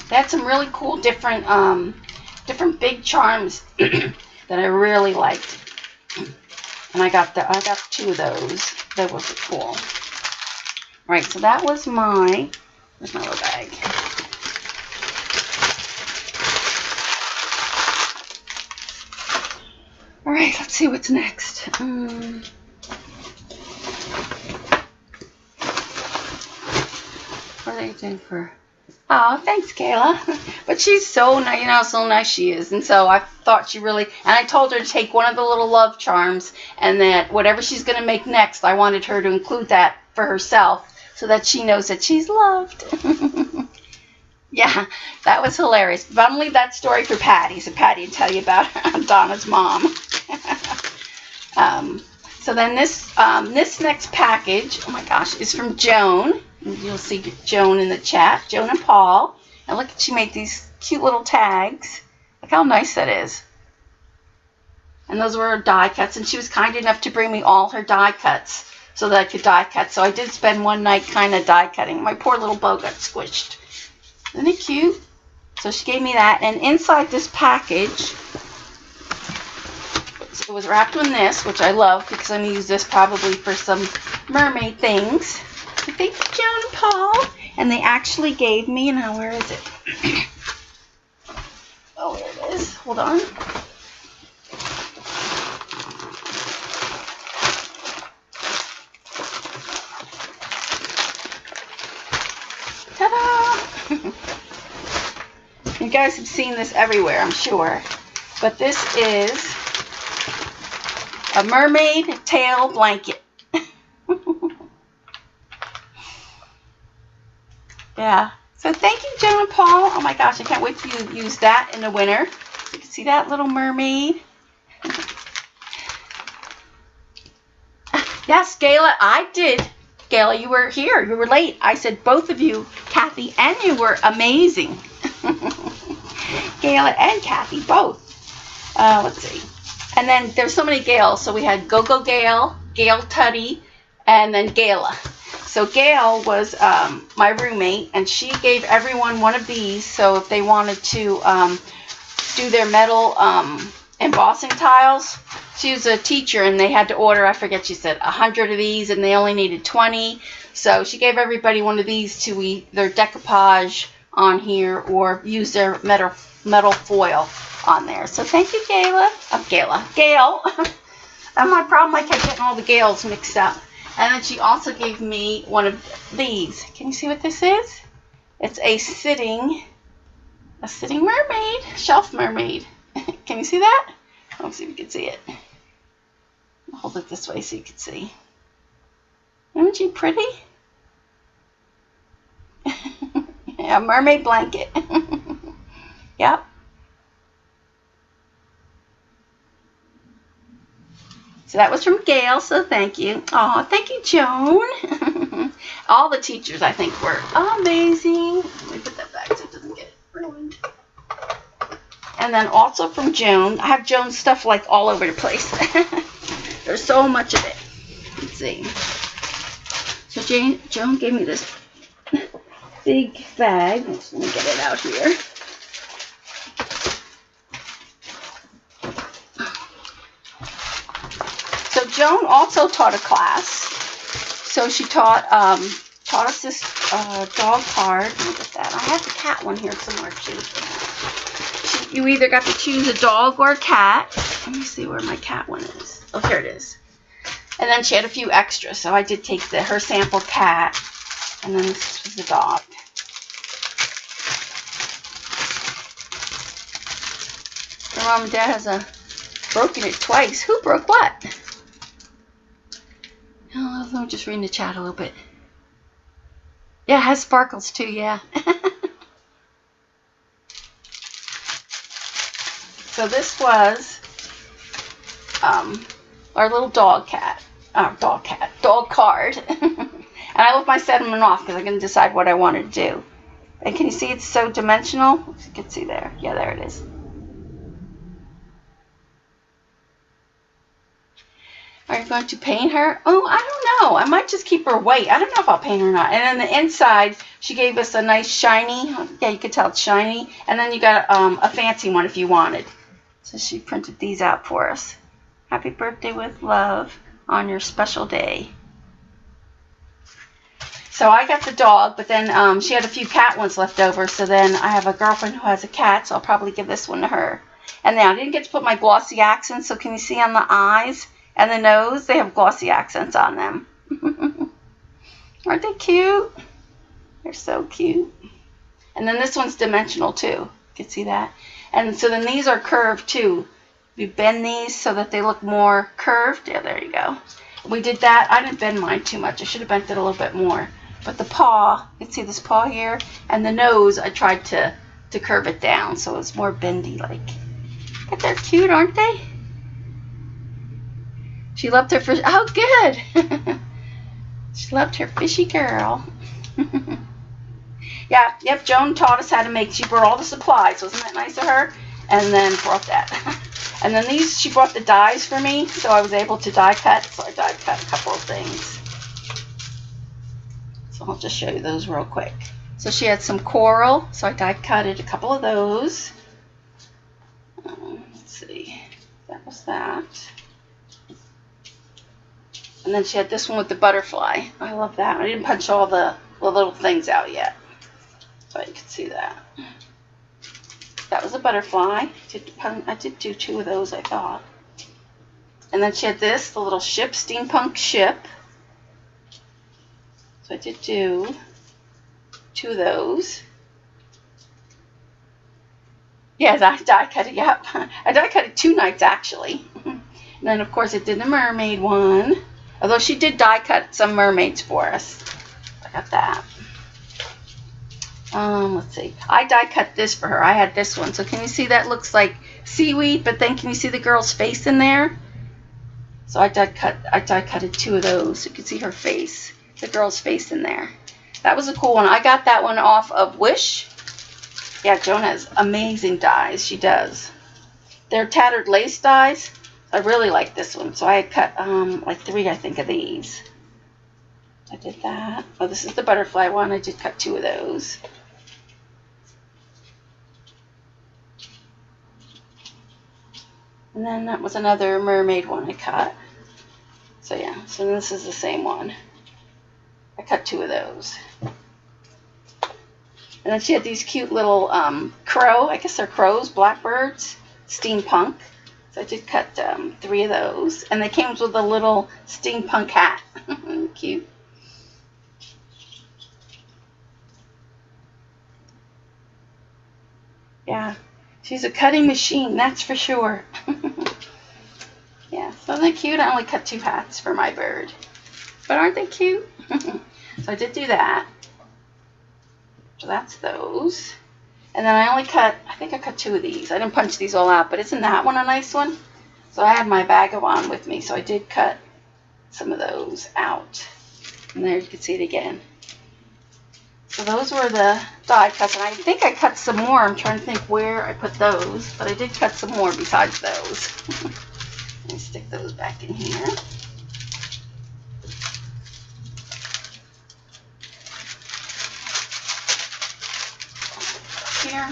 They had some really cool different big charms that I really liked. And I got 2 of those. They were cool. All right, so that was where's my little bag? All right, let's see what's next. What are they doing for? Oh, thanks, Kayla. But she's so nice, how so nice she is. And so I thought she really, and I told her to take one of the little love charms, and that whatever she's going to make next, I wanted her to include that for herself so that she knows that she's loved. Yeah, that was hilarious. But I'm going to leave that story for Patti, so Patti will tell you about Donna's mom. So then this next package, oh my gosh, is from Joan. You'll see Joan in the chat, Joan and Paul. And look, she made these cute little tags. Look how nice that is. And those were her die cuts, and she was kind enough to bring me all her die cuts so that I could die cut. So I did spend one night kind of die cutting. My poor little bow got squished. Isn't it cute? So she gave me that, and inside this package, it was wrapped in this, which I love because I'm going to use this probably for some mermaid things. So thank you, Joan and Paul. And they actually gave me, now where is it? Oh, there it is. Hold on. Ta-da! You guys have seen this everywhere, I'm sure. But this is a mermaid tail blanket. Yeah. So thank you, Joan and Paul. Oh my gosh, I can't wait to use that in the winter. You can see that little mermaid. Yes, Gayla, I did. Gayla, you were here. You were late. I said both of you, Kathy, and you were amazing. Gayla and Kathy, both. Let's see. And then there's so many Gails. So we had Go-Go Gail, Gail Tutty, and then Gayla. So Gail was my roommate, and she gave everyone one of these. So if they wanted to do their metal embossing tiles, she was a teacher, and they had to order, I forget, she said 100 of these, and they only needed 20. So she gave everybody one of these to either decoupage on here or use their metal foil on there. So thank you, Gail. And my problem, I kept getting all the Gails mixed up. And then she also gave me one of these. Can you see what this is? It's a sitting mermaid, shelf mermaid. Can you see that? Let's see if you can see it. I'll hold it this way so you can see. Isn't she pretty? Yeah, mermaid blanket. Yep. So that was from Gail, so thank you. Oh, thank you, Joan. All the teachers, I think, were amazing. Let me put that back so it doesn't get ruined. And then also from Joan. I have Joan's stuff like all over the place. There's so much of it. Let's see. So Joan gave me this big bag. Let me get it out here. So Joan also taught a class. So she taught us this dog card. Look at that. I have the cat one here somewhere too. You either got to choose a dog or a cat. Let me see where my cat one is. Oh, here it is. And then she had a few extras. So I did take her sample cat. And then this was the dog. Her mom and dad has broken it twice. Who broke what? Oh, let me just read in the chat a little bit. Yeah, it has sparkles too, yeah. So this was our little dog card. And I left my sediment off because I couldn't decide what I wanted to do. And can you see it's so dimensional? You can see there. Yeah, there it is. Are you going to paint her? Oh, I don't know. I might just keep her white. I don't know if I'll paint her or not. And then the inside, she gave us a nice shiny. Yeah, you could tell it's shiny. And then you got a fancy one if you wanted. So she printed these out for us. Happy birthday with love on your special day. So I got the dog, but then she had a few cat ones left over. So then I have a girlfriend who has a cat, so I'll probably give this one to her. And now I didn't get to put my glossy accents, so can you see on the eyes and the nose, they have glossy accents on them. Aren't they cute? They're so cute. And then this one's dimensional too. You can see that. And so then these are curved too. We bend these so that they look more curved. Yeah, there you go. We did that. I didn't bend mine too much. I should have bent it a little bit more. But the paw, you can see this paw here, and the nose, I tried to curve it down so it's more bendy like. But they're cute, aren't they? She loved her fish. Oh, good. She loved her fishy girl. Yeah, yep, Joan taught us how to make. She brought all the supplies. Wasn't that nice of her? And then brought that. And then these, she brought the dies for me, so I was able to die cut. So I die cut a couple of things. So I'll just show you those real quick. So she had some coral, so I die cutted a couple of those. Let's see, that was that. And then she had this one with the butterfly. I love that. I didn't punch all the little things out yet, so you can see that. That was a butterfly. I did do 2 of those, I thought. And then she had this, the little ship, steampunk ship. So I did do 2 of those. Yes, I die cut it, yep. I die cut it 2 nights, actually. And then, of course, I did the mermaid one. Although she did die cut some mermaids for us. I got that. Let's see. I die cut this for her. I had this one. So can you see that looks like seaweed, but then can you see the girl's face in there? So I die cutted 2 of those. So you can see her face, the girl's face in there. That was a cool one. I got that one off of Wish. Yeah, Joan has amazing dies. She does. They're tattered lace dies. I really like this one. So I had cut like 3, I think, of these. I did that. Oh, this is the butterfly one. I did cut 2 of those. And then that was another mermaid one I cut. So yeah, so this is the same one. I cut 2 of those. And then she had these cute little crow, I guess they're crows, blackbirds, steampunk. So I did cut 3 of those. And they came with a little steampunk hat. Cute. Yeah, she's a cutting machine, that's for sure. Yeah, so they're cute. I only cut 2 hats for my bird. But aren't they cute? So I did do that. So that's those. And then I only cut, I think I cut 2 of these. I didn't punch these all out, but isn't that one a nice one? So I had my vagabond with me, so I did cut some of those out. And there you can see it again. So those were the die cuts, and I think I cut some more. I'm trying to think where I put those, but I did cut some more besides those. Let me stick those back in here. Here.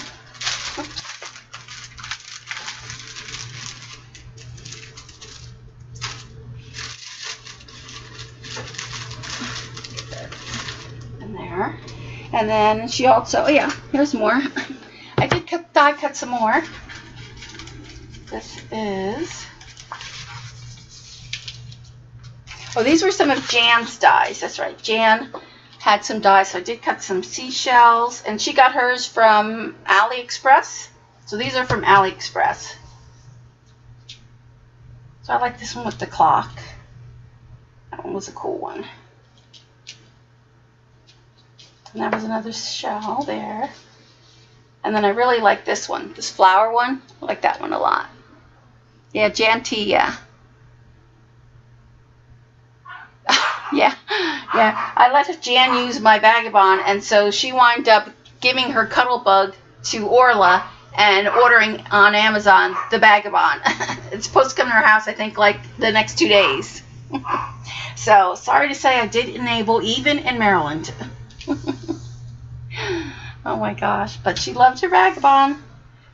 Oops. In there. And then she also, oh yeah, here's more. I did die cut some more. This is, oh, these were some of Jan's dies. That's right, Jan had some dies, so I did cut some seashells, and she got hers from AliExpress. So these are from AliExpress. So I like this one with the clock. That one was a cool one. And that was another shell there. And then I really like this one, this flower one. I like that one a lot. Yeah, Jan T, yeah. Yeah. I let Jan use my vagabond, and so she wound up giving her cuddle bug to Orla and ordering on Amazon the vagabond. It's supposed to come to her house, I think, like the next 2 days. So, sorry to say I did enable even in Maryland. Oh my gosh. But she loved her vagabond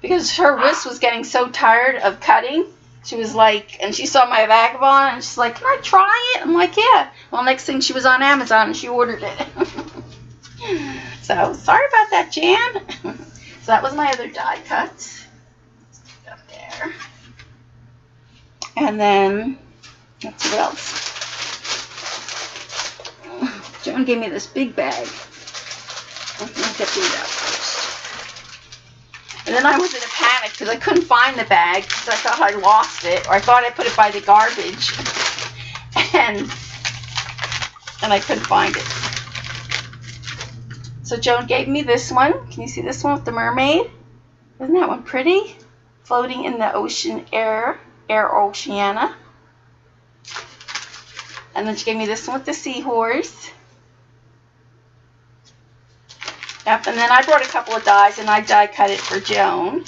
because her wrist was getting so tired of cutting. She was like, and she saw my vagabond and she's like, can I try it? I'm like, yeah. Well, next thing she was on Amazon and she ordered it. So, sorry about that, Jan. So that was my other die cut. Up there. And then, let's see what else. Joan gave me this big bag. I'm going to get these out first. And then I was in a panic because I couldn't find the bag because I thought I lost it, or I thought I put it by the garbage. and I couldn't find it. So Joan gave me this one. Can you see this one with the mermaid? Isn't that one pretty? Floating in the ocean air Oceana. And then she gave me this one with the seahorse. Yep, and then I brought a couple of dies and I die cut it for Joan.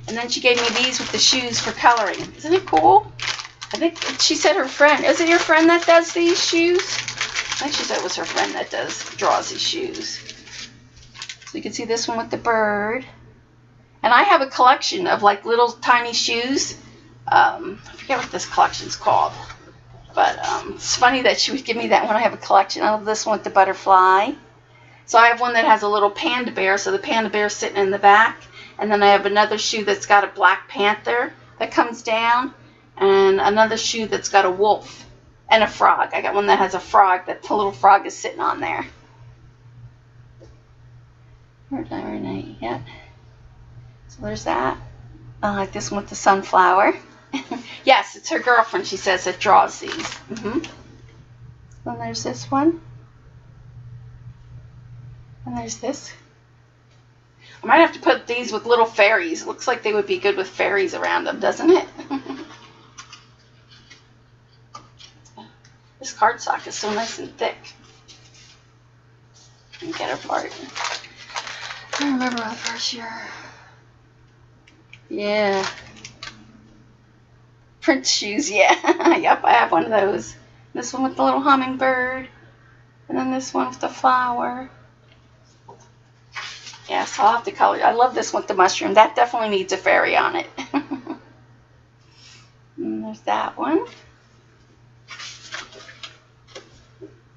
And then she gave me these with the shoes for coloring. Isn't it cool? I think she said her friend. Is it your friend that does these shoes? I think she said it was her friend that draws these shoes. So you can see this one with the bird. And I have a collection of like little tiny shoes. I forget what this collection's called. But it's funny that she would give me that when I have a collection. I love this one with the butterfly. So I have one that has a little panda bear, so the panda bear is sitting in the back. And then I have another shoe that's got a black panther that comes down. And another shoe that's got a wolf and a frog. I got one that has a frog, that the little frog is sitting on there. Very nice, yeah. So there's that. I like this one with the sunflower. Yes, it's her girlfriend, she says, that draws these. Then there's this one. And there's this. I might have to put these with little fairies. Looks like they would be good with fairies around them, doesn't it? This cardstock is so nice and thick. And get it apart. I remember the first year. Yeah. Prince shoes, yeah. Yep, I have one of those. This one with the little hummingbird. And then this one with the flower. Yeah, so I'll have to color. I love this one with the mushroom. That definitely needs a fairy on it. And there's that one.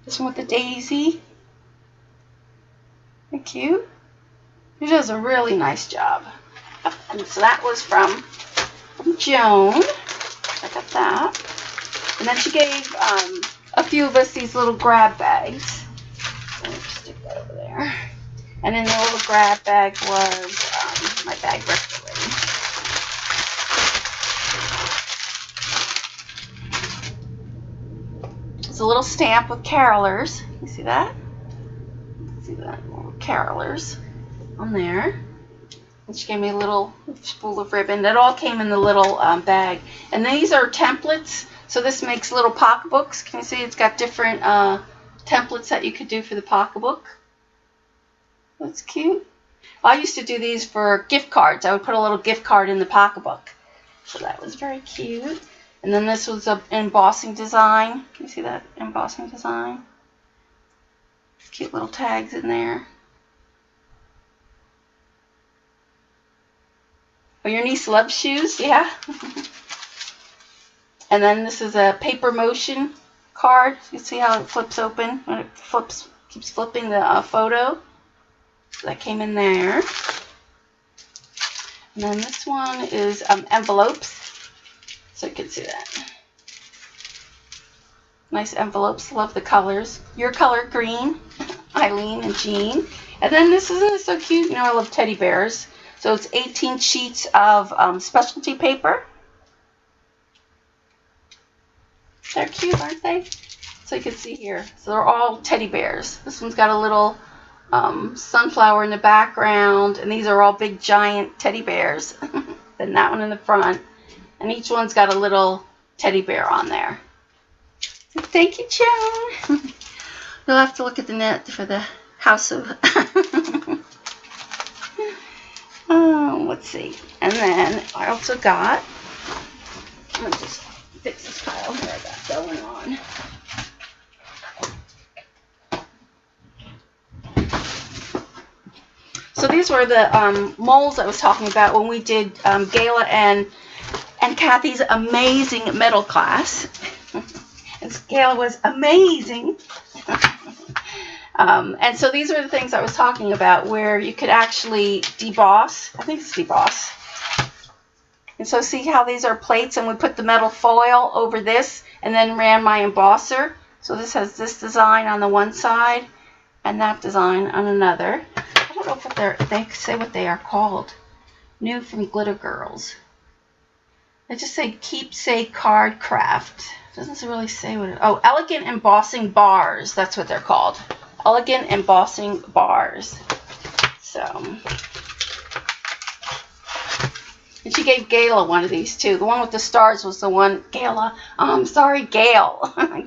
This one with the daisy. They're cute. She does a really nice job. And so that was from Joan. I got that. And then she gave a few of us these little grab bags. So I'll just stick that over there. And in the little grab bag was my bag rest away. It's a little stamp with carolers. You see that? See that? Little carolers on there. And she gave me a little spool of ribbon. That all came in the little bag. And these are templates. So this makes little pocketbooks. Can you see it's got different templates that you could do for the pocketbook? That's cute. Well, I used to do these for gift cards. I would put a little gift card in the pocketbook. So that was very cute. And then this was an embossing design. Can you see that embossing design? Cute little tags in there. Oh, your niece loves shoes? Yeah. And then this is a paper motion card. You see how it flips open when it flips, keeps flipping the photo. So that came in there. And then this one is envelopes. So you can see that. Nice envelopes. Love the colors. Your color green, Eileen and Jean. And then this, isn't this so cute? You know I love teddy bears. So it's 18 sheets of specialty paper. They're cute, aren't they? So you can see here. So they're all teddy bears. This one's got a little sunflower in the background. And these are all big, giant teddy bears. Then that one in the front. And each one's got a little teddy bear on there. So thank you, Joan. You'll have to look at the net for the house of... let's see. And then I also got, let me just fix this pile here I got going on. So these were the molds I was talking about when we did Gayla and Kathy's amazing metal class. And Gayla was amazing. And so these are the things I was talking about where you could actually deboss. I think it's deboss. And so see how these are plates and we put the metal foil over this and then ran my embosser. So this has this design on the one side and that design on another. I don't know if they say what they are called. New from Glitter Girls. They just say Keepsake Card Craft. Doesn't really say what it... Oh, Elegant Embossing Bars. That's what they're called. Elegant Embossing Bars. So... And she gave Gayla one of these too. The one with the stars was the one... Gail.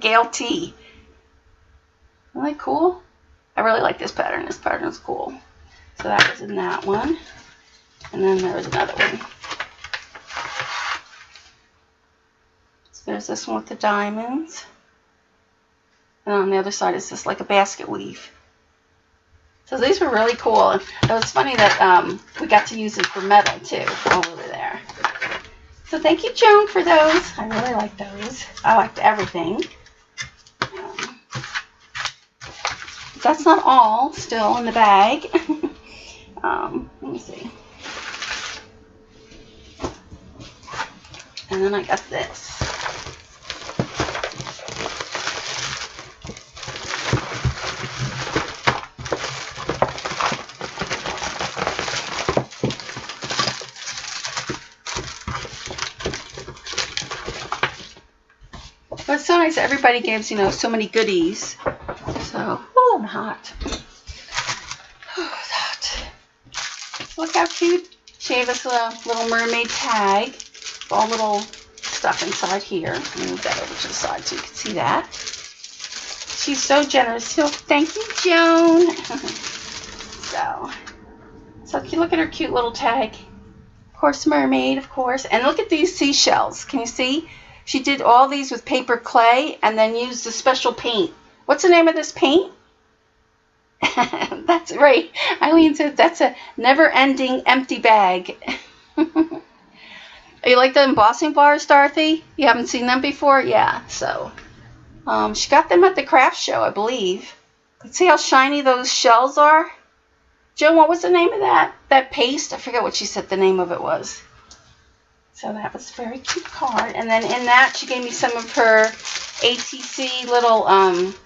Gail T. Isn't that cool? I really like this pattern. This pattern is cool. So that was in that one. And then there was another one. So there's this one with the diamonds. And on the other side is just like a basket weave. So these were really cool. And it was funny that we got to use it for metal too while we were there. So thank you, Joan, for those. I really like those. I liked everything. That's not all still in the bag. Let me see. And then I got this. But it's so nice that everybody gives, you know, so many goodies. So, oh, I'm hot. Oh, it's hot. Look how cute. She gave us a little mermaid tag. All little stuff inside here. Let me move that over to the side so you can see that. She's so generous. So thank you, Joan. So if you look at her cute little tag. Of course, mermaid, of course. And look at these seashells. Can you see? She did all these with paper clay and then used the special paint. What's the name of this paint? That's right. Eileen said that's a never-ending empty bag. You like the embossing bars, Dorothy? You haven't seen them before? Yeah, so. She got them at the craft show, I believe. See how shiny those shells are? Joan, what was the name of that paste? I forget what she said the name of it was. So that was a very cute card. And then in that, she gave me some of her ATC little,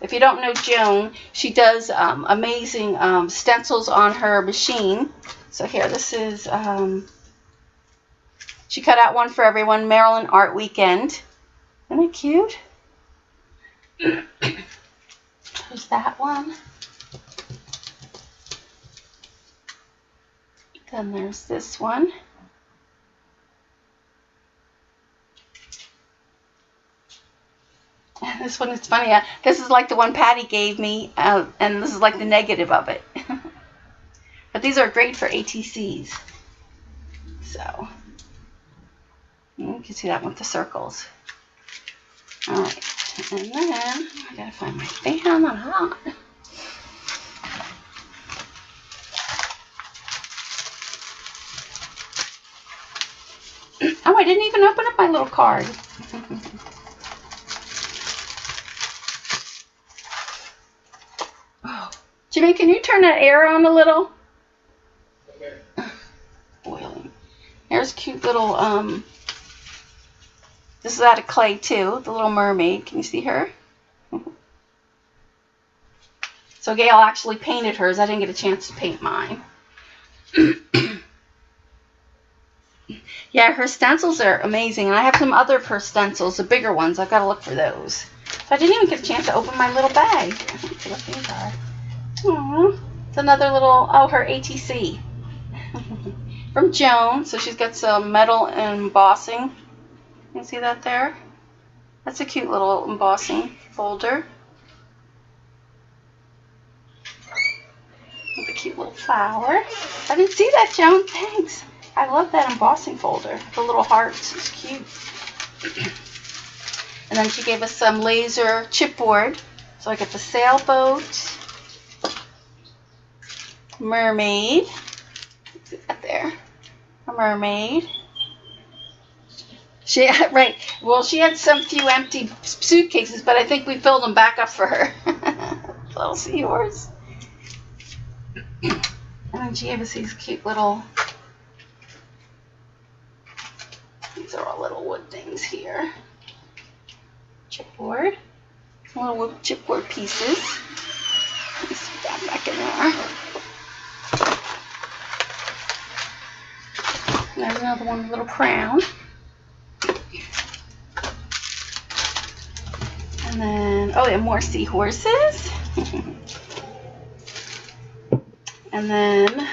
if you don't know Joan, she does amazing stencils on her machine. So here, this is, she cut out one for everyone, Maryland Art Weekend. Isn't it cute? There's that one. Then there's this one. This one is funny. This is like the one Patti gave me, and this is like the negative of it. But these are great for ATCs. So, you can see that one with the circles. Alright, and then I gotta find my fan. I'm hot. Oh, I didn't even open up my little card. Oh, Jimmy, can you turn that air on a little? Okay. Boiling. There's a cute little, this is out of clay too, the little mermaid. Can you see her? So Gail actually painted hers. I didn't get a chance to paint mine. Yeah, her stencils are amazing. And I have some other of her stencils, the bigger ones. I've got to look for those. So I didn't even get a chance to open my little bag. Let's see what these are. Aww. It's another little, oh, her ATC. From Joan. So she's got some metal embossing. You see that there? That's a cute little embossing folder. With a cute little flower. I didn't see that, Joan. Thanks. I love that embossing folder. The little hearts. It's cute. And then she gave us some laser chipboard. So I got the sailboat, mermaid, see that there, a mermaid. She right. Well, she had some few empty suitcases, but I think we filled them back up for her. Little seahorse. And then she gave us these cute little. These are all little wood things here. Chipboard. Some little wood chipboard pieces. Let me stick that back in there. And there's another one, little crown. And then, oh yeah, more seahorses. And then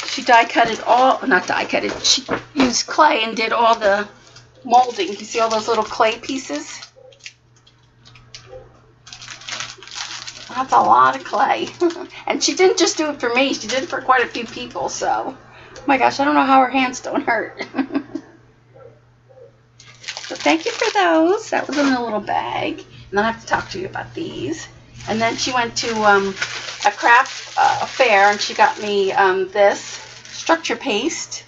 she die cutted all, not die cutted, she used clay and did all the molding. You see all those little clay pieces? That's a lot of clay. And she didn't just do it for me, she did it for quite a few people, so. Oh my gosh, I don't know how her hands don't hurt. So thank you for those. That was in a little bag. And then I have to talk to you about these. And then she went to a craft fair and she got me this structure paste.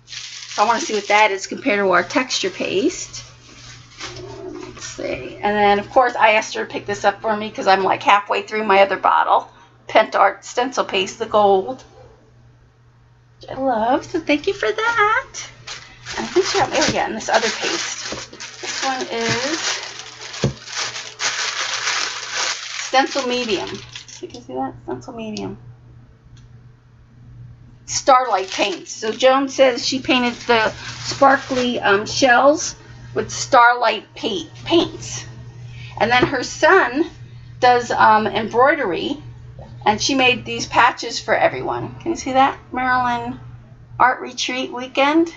So I want to see what that is compared to our texture paste. Let's see. And then, of course, I asked her to pick this up for me because I'm like halfway through my other bottle. Pentart stencil paste, the gold. Which I love. So thank you for that. And I think she got me, oh yeah, and this other paste. This one is stencil medium. You can see that? Stencil medium. Starlight paints. So Joan says she painted the sparkly shells with starlight paints. And then her son does embroidery, and she made these patches for everyone. Can you see that? Maryland Art Retreat Weekend.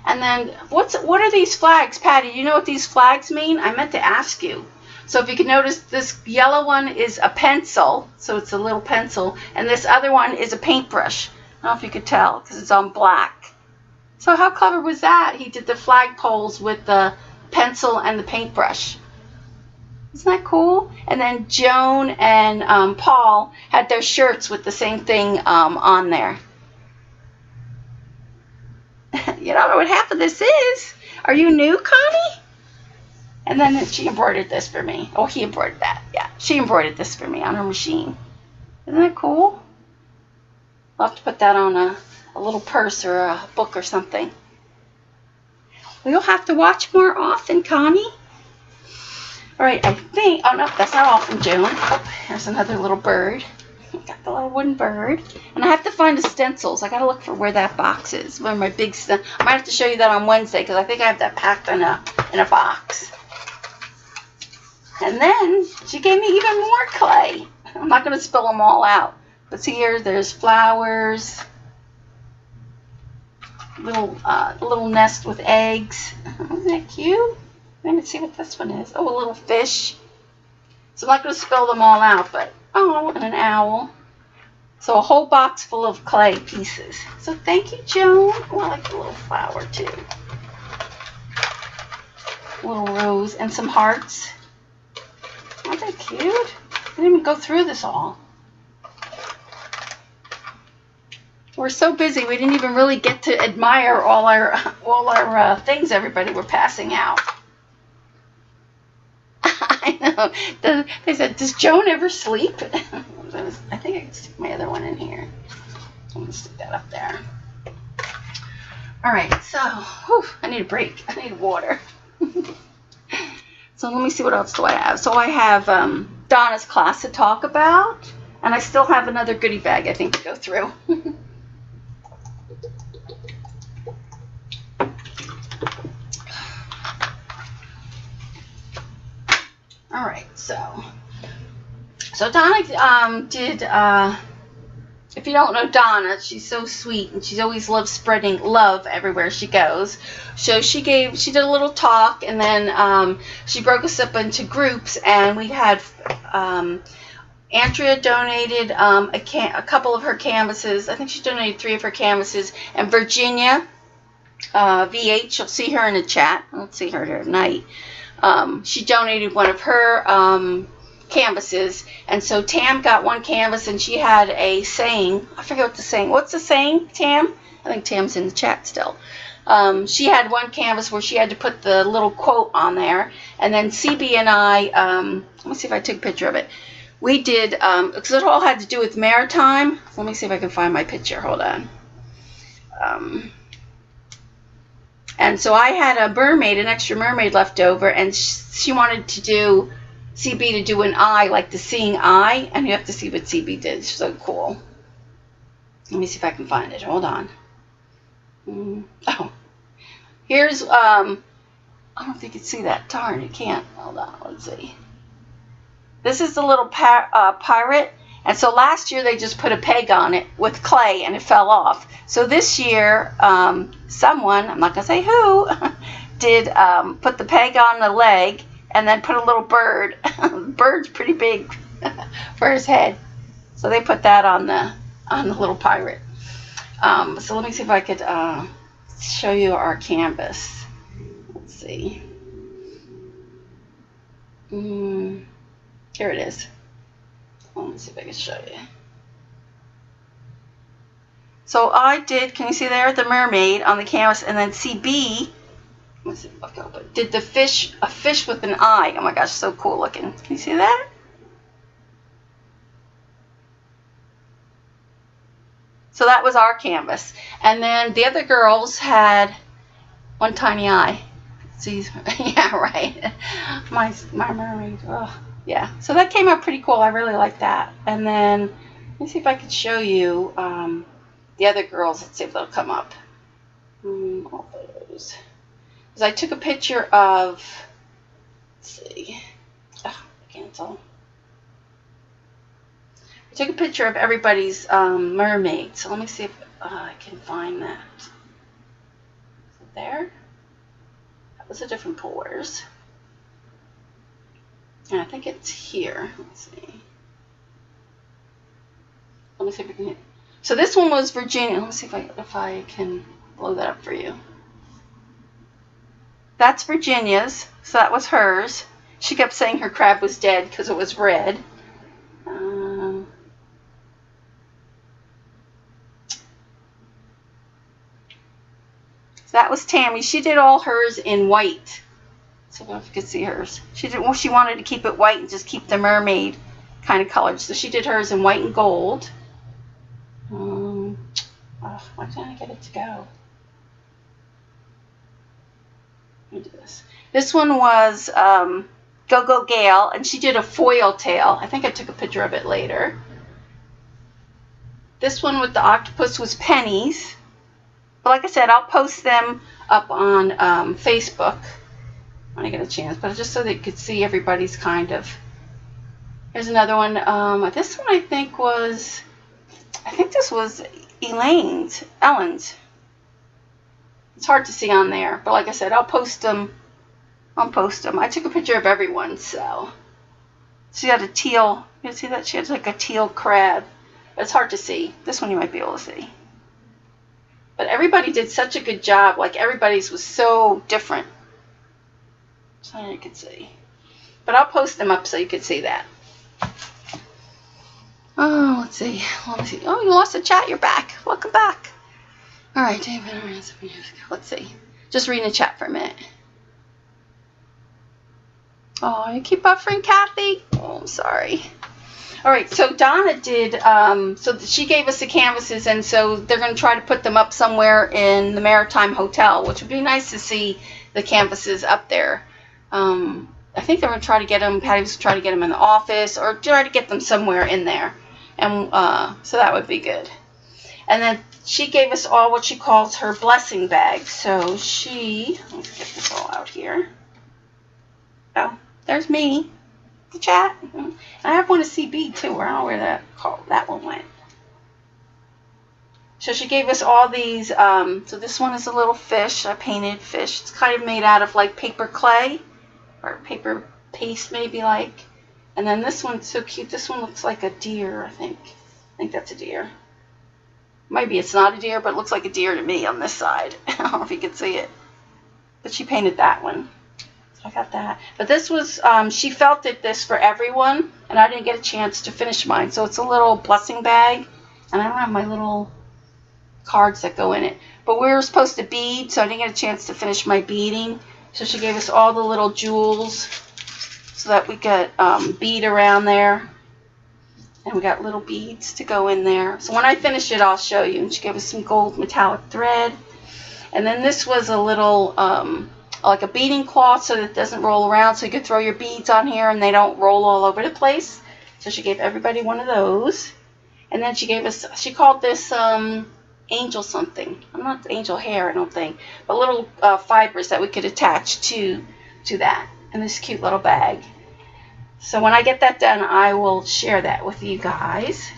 And then what are these flags, Patty? Do you know what these flags mean? I meant to ask you. So if you can notice, this yellow one is a pencil, so it's a little pencil, and this other one is a paintbrush. I don't know if you could tell because it's on black. So how clever was that? He did the flag poles with the pencil and the paintbrush. Isn't that cool? And then Joan and Paul had their shirts with the same thing on there. You don't know what half of this is. Are you new, Connie? And then she embroidered this for me. Oh, he embroidered that. Yeah, she embroidered this for me on her machine. Isn't that cool? I'll have to put that on a little purse or a book or something. We'll have to watch more often, Connie. All right, I think, oh no, that's not all from Joan. Oh, there's another little bird. Got the little wooden bird. And I have to find the stencils. I got to look for where that box is. Where my big stencil. I might have to show you that on Wednesday because I think I have that packed in a box. And then she gave me even more clay. I'm not going to spill them all out. But see here, there's flowers. Little nest with eggs. Isn't that cute? Let me see what this one is. Oh, a little fish. So I'm not going to spill them all out, but oh, and an owl. So a whole box full of clay pieces. So thank you, Joan. Oh, I like the little flower too. Little rose and some hearts. Aren't they cute? I didn't even go through this all. We're so busy we didn't even really get to admire all our things everybody were passing out. I know. They said, does Joan ever sleep? I think I can stick my other one in here. I'm going to stick that up there. All right, so I need a break. I need water. So let me see, what else do I have? So I have Donna's class to talk about, and I still have another goodie bag, I think, to go through. All right, so Donna did, if you don't know Donna, she's so sweet, and she always loves spreading love everywhere she goes. So she did a little talk, and then she broke us up into groups, and we had, Andrea donated a couple of her canvases. I think she donated 3 of her canvases, and Virginia VH. You'll see her in the chat. I don't see her here tonight. She donated one of her canvases, and so Tam got one canvas, and she had a saying. I forget what the saying. What's the saying, Tam? I think Tam's in the chat still. She had one canvas where she had to put the little quote on there, and then CB and I, let me see if I took a picture of it. We did, because it all had to do with maritime. Let me see if I can find my picture. Hold on. And so I had a mermaid, an extra mermaid left over, and she wanted to do CB to do an eye, like the seeing eye, and you have to see what CB did. It's so cool. Let me see if I can find it. Hold on. Oh, here's, I don't think you can see that. Darn, you can't. Hold on, let's see. This is the little pirate, and so last year they just put a peg on it with clay, and it fell off. So this year, someone, I'm not going to say who, did put the peg on the leg, and then put a little bird. The bird's pretty big for his head. So they put that on the little pirate. So let me see if I could show you our canvas. Let's see. Here it is. Let me see if I can show you. So I did, can you see there, the mermaid on the canvas, and then CB, let's see if I can open it, did the fish, a fish with an eye. Oh my gosh, so cool looking. Can you see that? So that was our canvas. And then the other girls had one tiny eye. See, yeah, right. My mermaid. Oh, yeah. So that came out pretty cool. I really like that. And then let me see if I can show you the other girls. Let's see if they'll come up. All those. Because I took a picture of. Let's see. Oh, cancel. I took a picture of everybody's mermaid. So let me see if I can find that. Is it there? That was a different pores. And I think it's here. Let's see. Let me see if we can. So this one was Virginia. Let me see if I can blow that up for you. That's Virginia's. So that was hers. She kept saying her crab was dead because it was red. That was Tammy. She did all hers in white. So I don't know if you could see hers. She did. Well, she wanted to keep it white and just keep the mermaid kind of colored. So she did hers in white and gold. Why can't I get it to go? Let me do this. This one was Go Go Gale, and she did a foil tail. I think I took a picture of it later. This one with the octopus was Penny's. But like I said, I'll post them up on Facebook when I get a chance. But just so that you could see everybody's kind of. Here's another one. This one I think this was Ellen's. It's hard to see on there. But like I said, I'll post them. I took a picture of everyone. So she had a teal. You see that? She had like a teal crab. It's hard to see. This one you might be able to see. But everybody did such a good job. Like, everybody's was so different. So you could see. But I'll post them up so you could see that. Oh, let's see. Let me see. Oh, you lost the chat. You're back. Welcome back. All right, David. Let's see. Just reading the chat for a minute. Oh, you keep buffering, Kathy? Oh, I'm sorry. All right, so Donna did, so she gave us the canvases, and so they're going to try to put them up somewhere in the Maritime Hotel, which would be nice to see the canvases up there. I think they're going to try to get them, Patty was trying to get them in the office, or try to get them somewhere in there. And so that would be good. And then she gave us all what she calls her blessing bag. So let's get this all out here. Oh, there's me. The chat. And I have one of CB too. I don't know where that one went. So she gave us all these. So this one is a little fish, a painted fish. It's kind of made out of like paper clay or paper paste, maybe like. And then this one's so cute. This one looks like a deer, I think. I think that's a deer. Maybe it's not a deer, but it looks like a deer to me on this side. I don't know if you can see it. But she painted that one. So I got that. But this was, she felted this for everyone, and I didn't get a chance to finish mine. So it's a little blessing bag, and I don't have my little cards that go in it. But we were supposed to bead, so I didn't get a chance to finish my beading. So she gave us all the little jewels so that we could bead around there. And we got little beads to go in there. So when I finish it, I'll show you. And she gave us some gold metallic thread. And then this was a little, like a beading cloth so that it doesn't roll around. So you could throw your beads on here and they don't roll all over the place. So she gave everybody one of those. And then she gave us, she called this angel something. I'm not angel hair, I don't think. But little fibers that we could attach to that. In this cute little bag. So when I get that done, I will share that with you guys.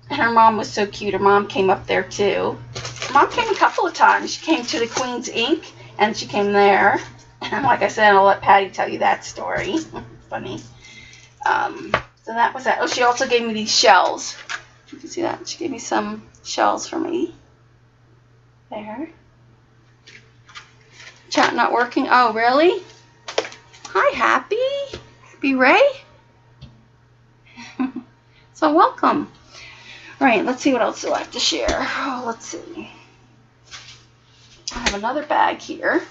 And her mom was so cute. Her mom came up there too. Her mom came a couple of times. She came to the Queen's Ink, and she came there. And like I said, I'll let Patty tell you that story. Funny. So that was that. Oh, she also gave me these shells. You can see that. She gave me some shells for me. There. Chat not working. Oh, really? Hi, Happy. Happy Ray. So welcome. All right, let's see what else do I have to share. Oh, let's see. I have another bag here.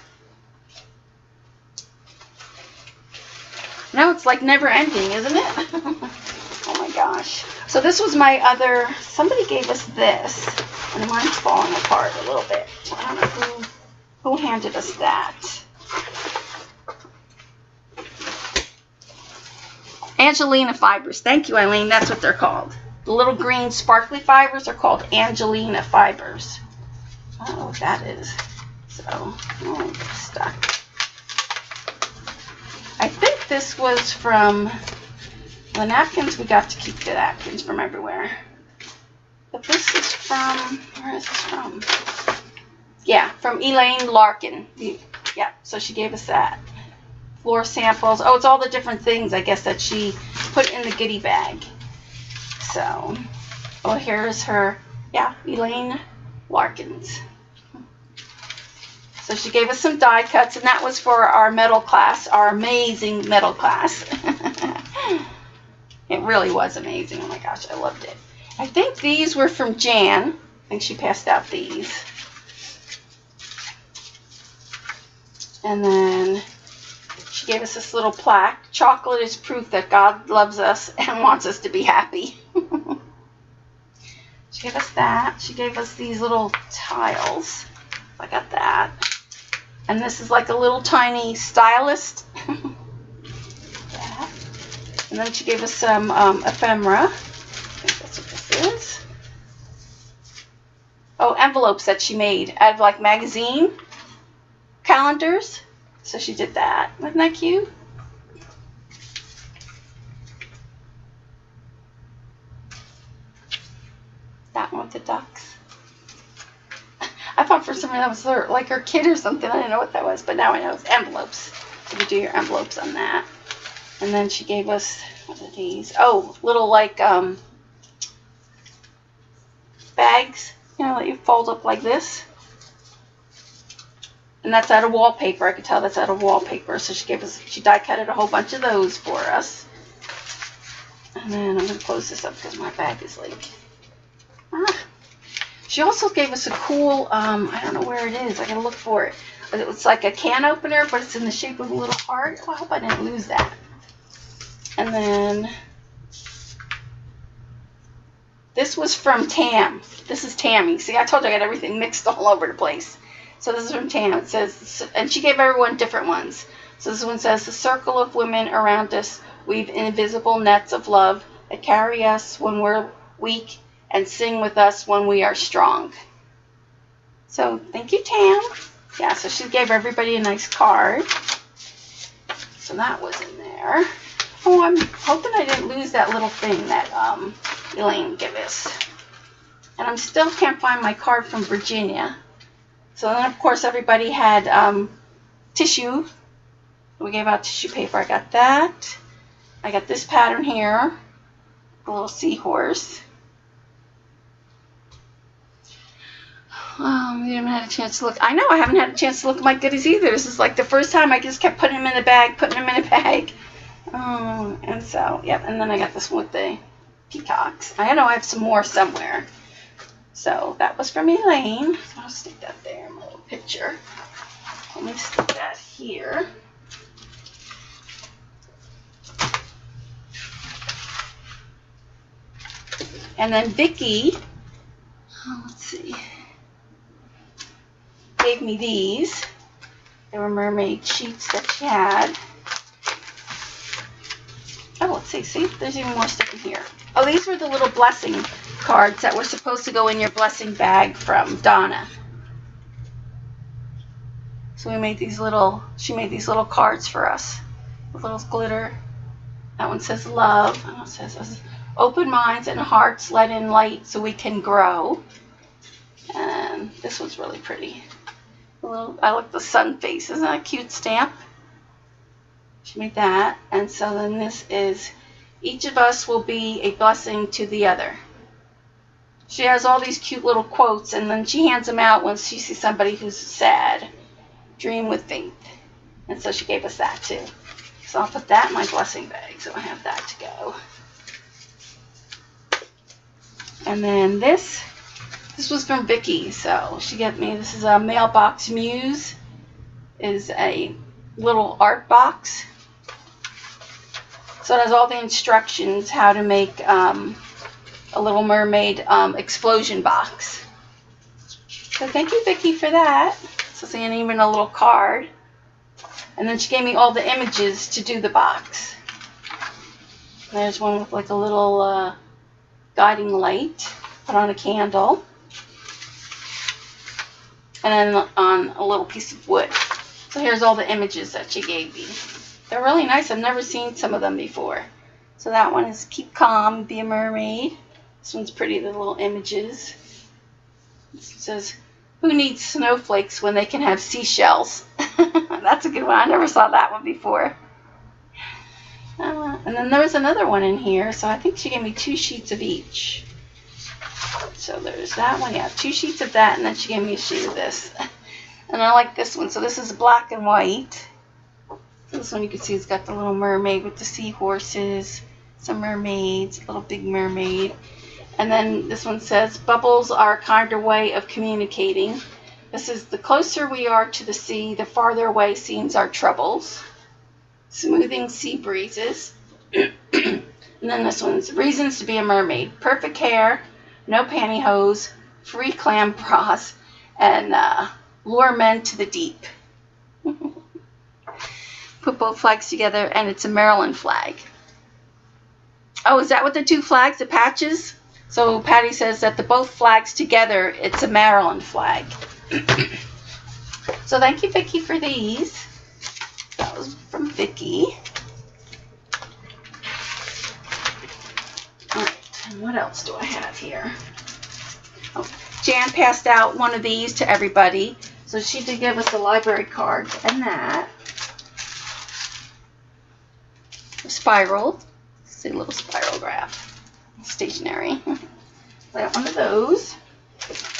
Now it's like never ending, isn't it? Oh my gosh. So this was my other, somebody gave us this, and mine's falling apart a little bit. I don't know who handed us that. Angelina fibers. Thank you, Eileen. That's what they're called. The little green sparkly fibers are called Angelina fibers. I don't know what that is. So, oh, stuck. I think this was from the napkins. We got to keep the napkins from everywhere. But this is from, where is this from? Yeah, from Elaine Larkin. Yeah, so she gave us that. Floor samples. Oh, it's all the different things, I guess, that she put in the goodie bag. So, oh, here's her, yeah, Elaine Larkins. So she gave us some die cuts, and that was for our metal class, our amazing metal class. It really was amazing. Oh my gosh, I loved it. I think these were from Jan. I think she passed out these. And then she gave us this little plaque. Chocolate is proof that God loves us and wants us to be happy. She gave us that. She gave us these little tiles. I got that. And this is like a little tiny stylist. That. And then she gave us some ephemera. I think that's what this is. Oh, envelopes that she made out of like magazine calendars. So she did that. Isn't that cute? That one with the ducks. I thought for some reason that was like her kid or something. I didn't know what that was, but now I know it's envelopes. You can do your envelopes on that. And then she gave us, what are these? Oh, little like bags, you know, that you fold up like this. And that's out of wallpaper. I could tell that's out of wallpaper. So she gave us, she die cutted a whole bunch of those for us. And then I'm going to close this up because my bag is like, She also gave us a cool, I don't know where it is. I got to look for it. It's like a can opener, but it's in the shape of a little heart. Oh, I hope I didn't lose that. And then this was from Tam. This is Tammy. See, I told you I got everything mixed all over the place. So this is from Tam. It says, and she gave everyone different ones. So this one says, the circle of women around us weave invisible nets of love that carry us when we're weak and sing with us when we are strong. So thank you, Tam. Yeah, so she gave everybody a nice card. So that was in there. Oh, I'm hoping I didn't lose that little thing that Elaine gave us. And I still can't find my card from Virginia. So then, of course, everybody had tissue. We gave out tissue paper. I got that. I got this pattern here, a little seahorse. You haven't had a chance to look. I know I haven't had a chance to look at my goodies either. This is like the first time I just kept putting them in the bag, and so, yep. And then I got this one with the peacocks. I know I have some more somewhere. So that was from Elaine. So I'll stick that there in my little picture. Let me stick that here. And then Vicki, let's see, gave me these. They were mermaid sheets that she had. Oh, let's see, there's even more stuff in here. Oh, these were the little blessing cards that were supposed to go in your blessing bag from Donna. So she made these little cards for us with little glitter. That one says love. And it says open minds and hearts, let in light so we can grow. And this one's really pretty. I like the sun face. Isn't that a cute stamp? She made that. And so then this is, each of us will be a blessing to the other. She has all these cute little quotes, and then she hands them out when she sees somebody who's sad. Dream with faith. And so she gave us that too. So I'll put that in my blessing bag, so I have that to go. And then this was from Vicki. So she got me, this is a Mailbox Muse. Is a little art box. So it has all the instructions how to make a Little Mermaid explosion box. So thank you, Vicki, for that. So seeing even a little card. And then she gave me all the images to do the box. And there's one with like a little guiding light. Put on a candle. And then on a little piece of wood. So here's all the images that she gave me. They're really nice. I've never seen some of them before. So that one is Keep Calm, Be a Mermaid. This one's pretty, the little images. It says, who needs snowflakes when they can have seashells? That's a good one. I never saw that one before. And then there was another one in here. So I think she gave me 2 sheets of each. So there's that one. Yeah, 2 sheets of that. And then she gave me a sheet of this. And I like this one. So this is black and white. So this one you can see it's got the little mermaid with the seahorses, some mermaids, a little big mermaid. And then this one says, bubbles are a kinder way of communicating. This is, the closer we are to the sea, the farther away seems our troubles. Smoothing sea breezes. And then this one's reasons to be a mermaid. Perfect hair, no pantyhose, free clam bras, and lure men to the deep. Put both flags together, and it's a Maryland flag. Oh, is that what the 2 flags, the patches? So Patti says that the both flags together, it's a Maryland flag. So thank you, Vicki, for these. That was from Vicki. All right, and what else do I have here? Oh, Jan passed out one of these to everybody. So she did give us a library card and that. Spiral. See a little spiral graph. Stationery. I got one of those.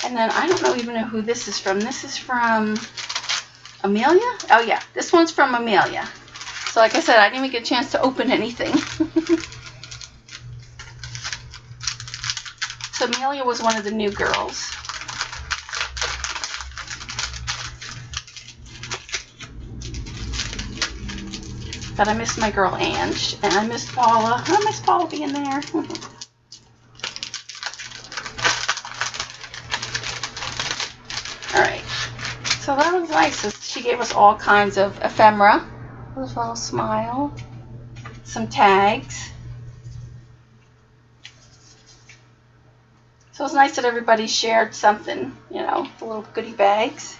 And then I don't even know who this is from. This is from Amelia? Oh yeah, this one's from Amelia. So like I said, I didn't even get a chance to open anything. So Amelia was one of the new girls. But I missed my girl Ange, and I missed Paula. I miss Paula being there. Alright, so that was nice. She gave us all kinds of ephemera. A little smile. Some tags. So it was nice that everybody shared something, you know, the little goodie bags.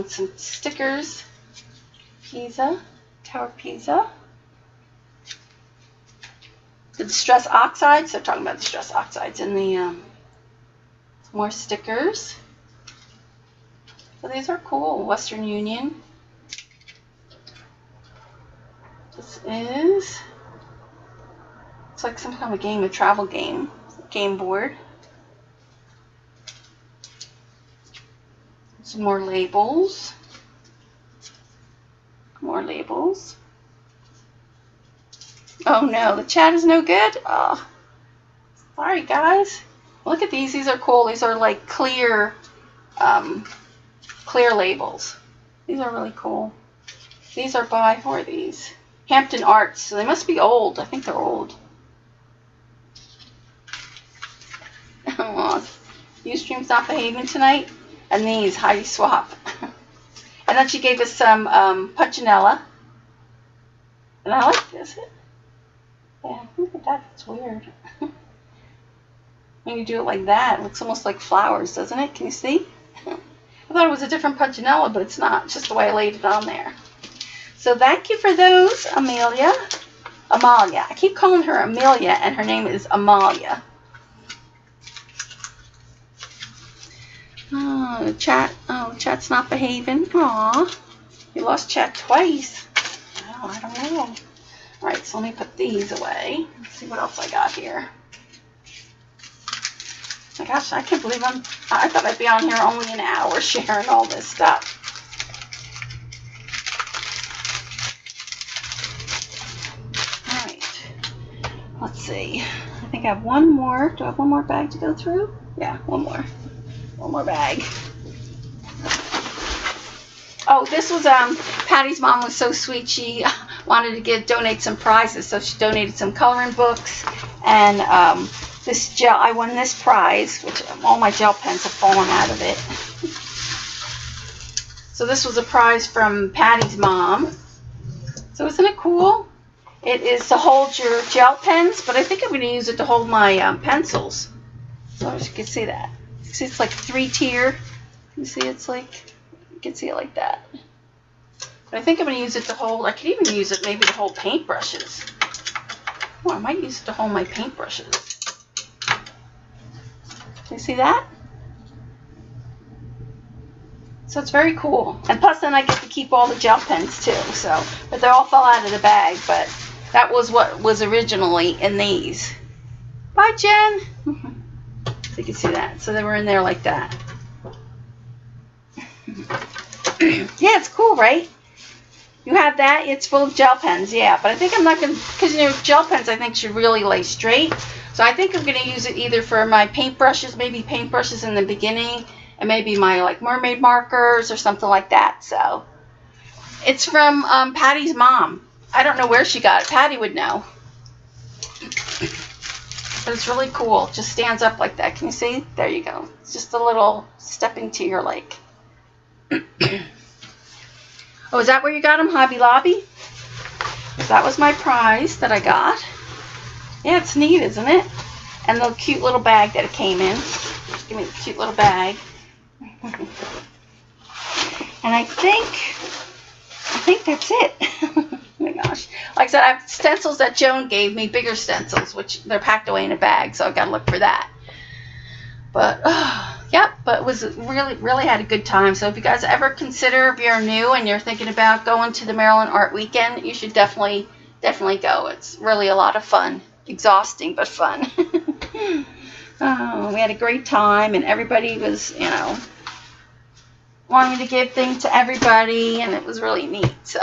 Some stickers. Pisa, Tower Pisa. The distress oxides. They're talking about distress oxides in the more stickers. So these are cool. Western Union. This is, it's like some kind of a game, a travel game board. Some more labels. More labels. Oh no, the chat is no good. Oh, sorry guys. Look at these. These are cool. These are like clear labels. These are really cool. These are by, who are these? Hampton Arts. So they must be old. I think they're old. Ustream's not behaving tonight. And these, Heidi Swap. And then she gave us some Punchinella. And I like this. Yeah, look at that. It's weird. When you do it like that, it looks almost like flowers, doesn't it? Can you see? I thought it was a different Punchinella, but it's not. It's just the way I laid it on there. So thank you for those, Amalia. I keep calling her Amelia, and her name is Amalia. Oh, chat. Oh, chat's not behaving. Aw, you lost chat twice. Oh, I don't know. All right, so let me put these away. Let's see what else I got here. Oh my gosh, I can't believe I thought I'd be on here only an hour sharing all this stuff. All right, let's see. I think I have one more. Do I have one more bag to go through? Yeah, one more. One more bag. Oh, this was, Patty's mom was so sweet. She wanted to donate some prizes, so she donated some coloring books and this gel. I won this prize, which all my gel pens have fallen out of it. So this was a prize from Patty's mom. So isn't it cool? It is to hold your gel pens, but I think I'm going to use it to hold my pencils. So you can see that. See, it's like 3-tier. You see, it's like, you can see it like that. But I think I'm going to use it to hold, I could even use it maybe to hold paintbrushes. Oh, I might use it to hold my paintbrushes. Do you see that? So it's very cool. And plus then I get to keep all the gel pens too. So, but they all fell out of the bag, but that was what was originally in these. Bye, Jen. So you can see that. So they were in there like that. Yeah, it's cool, right? You have that. It's full of gel pens, yeah. But I think I'm not going to, because, you know, gel pens I think should really lay straight. So I think I'm going to use it either for my paintbrushes, maybe paintbrushes in the beginning, and maybe my, like, mermaid markers or something like that. So it's from Patty's mom. I don't know where she got it. Patty would know. But it's really cool. It just stands up like that. Can you see? There you go. It's just a little stepping to your lake. Oh, is that where you got them, Hobby Lobby? That was my prize that I got. Yeah, it's neat, isn't it? And the cute little bag that it came in. Give me the cute little bag. And I think that's it. Oh my gosh. Like I said, I have stencils that Joan gave me, bigger stencils, which they're packed away in a bag, so I've got to look for that. But, yep, but it was really had a good time. So if you guys ever consider, if you're new and you're thinking about going to the Maryland Art Weekend, you should definitely go. It's really a lot of fun. Exhausting, but fun. Oh, we had a great time, and everybody was, you know, wanting to give things to everybody, and it was really neat. So,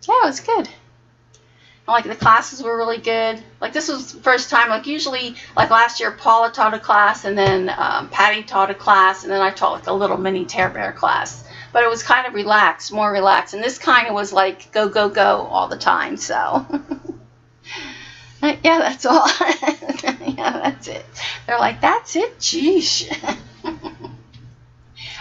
yeah, it was good. Like, the classes were really good. Like, this was the first time, like, usually, like, last year, Paula taught a class, and then Patty taught a class, and then I taught, like, a little mini Tear Bear class. But it was kind of relaxed, more relaxed. And this kind of was, like, go, go, go all the time, so. Yeah, that's all. Yeah, that's it. They're like, that's it? Jeesh.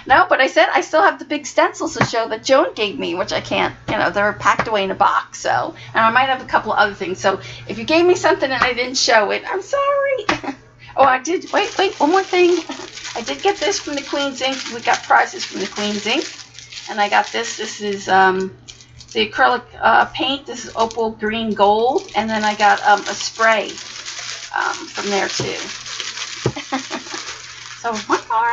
No, but I said I still have the big stencils to show that Joan gave me, which I can't, you know, they're packed away in a box. So, and I might have a couple of other things. So if you gave me something and I didn't show it, I'm sorry. Oh, I did. Wait, one more thing. I did get this from the Queen's Ink. We got prizes from the Queen's Ink. And I got this. This is the acrylic paint. This is opal green gold. And then I got a spray from there too. So one more.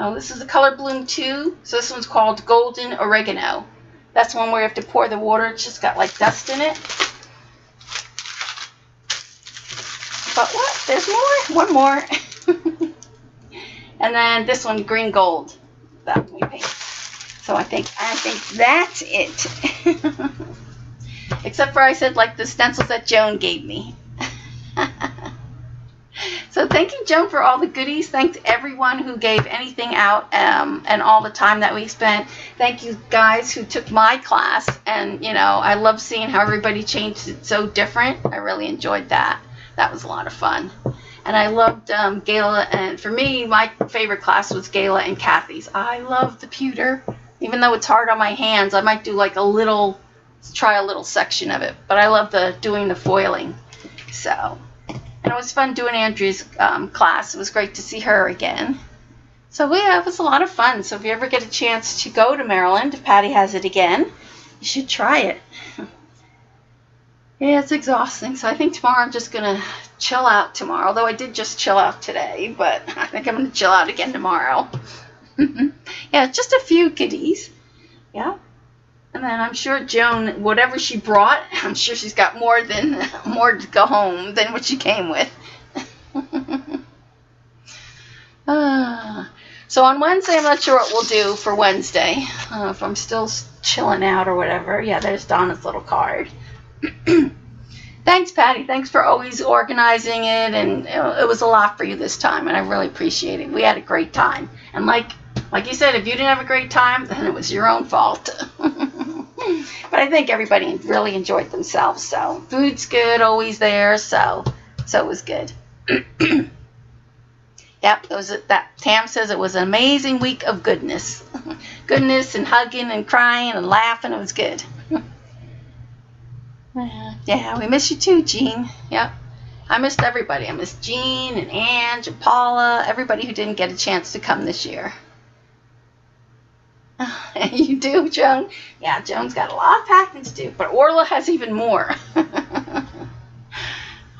Oh, this is the color Bloom 2. So this one's called Golden Oregano. That's one where you have to pour the water. It's just got like dust in it. But what? There's more? One more. And then this one, Green Gold. That one we paint. So I think that's it. Except for I said like the stencils that Joan gave me. So thank you, Joan, for all the goodies. Thanks everyone who gave anything out and all the time that we spent. Thank you guys who took my class. And, you know, I love seeing how everybody changed it so different. I really enjoyed that. That was a lot of fun. And I loved Gayla. And for me, my favorite class was Gayla and Kathy's. I love the pewter. Even though it's hard on my hands, I might do like try a little section of it. But I love doing the foiling. So... And it was fun doing Andrea's class. It was great to see her again. So yeah, it was a lot of fun. So if you ever get a chance to go to Maryland, if Patti has it again, you should try it. Yeah, it's exhausting. So I think tomorrow I'm just going to chill out tomorrow. Although I did just chill out today, but I think I'm going to chill out again tomorrow. Yeah, just a few kiddies. Yeah. And then I'm sure Joan, whatever she brought, I'm sure she's got more to go home than what she came with. So on Wednesday, I'm not sure what we'll do for Wednesday. If I'm still chilling out or whatever. Yeah, there's Donna's little card. Thanks, Patti. Thanks for always organizing it. And it was a lot for you this time, and I really appreciate it. We had a great time. And like you said, if you didn't have a great time, then it was your own fault. But I think everybody really enjoyed themselves. So food's good, always there. So it was good. Yep, Tam says it was an amazing week of goodness. Goodness and hugging and crying and laughing. It was good. Yeah, we miss you too, Jean. Yep. I missed everybody. I missed Jean and Ange and Paula, everybody who didn't get a chance to come this year. You do, Joan? Yeah, Joan's got a lot of packing to do, but Orla has even more.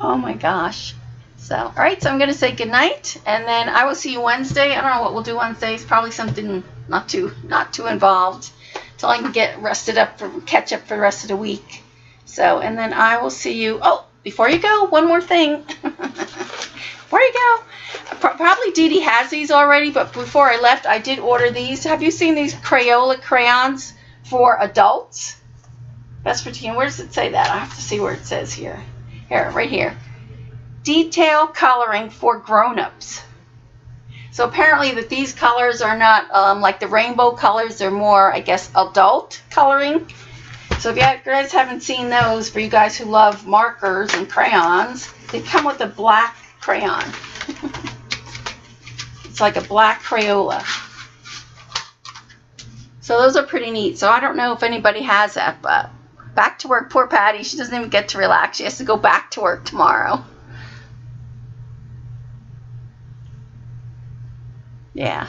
Oh my gosh. So, all right, so I'm going to say goodnight, and then I will see you Wednesday. I don't know what we'll do Wednesday. It's probably something not too involved until I can get rested up catch up for the rest of the week. So, and then I will see you. Oh, before you go, one more thing. Before you go. Probably Dee Dee has these already, but before I left, I did order these. Have you seen these Crayola crayons for adults? Best for teen. Where does it say that? I have to see where it says here. Here, right here. Detail coloring for grown-ups. So apparently that these colors are not like the rainbow colors. They're more, I guess, adult coloring. So if you guys haven't seen those, for you guys who love markers and crayons, they come with a black crayon. It's like a black Crayola. So those are pretty neat. So I don't know if anybody has that, but back to work. Poor Patti. She doesn't even get to relax. She has to go back to work tomorrow. Yeah.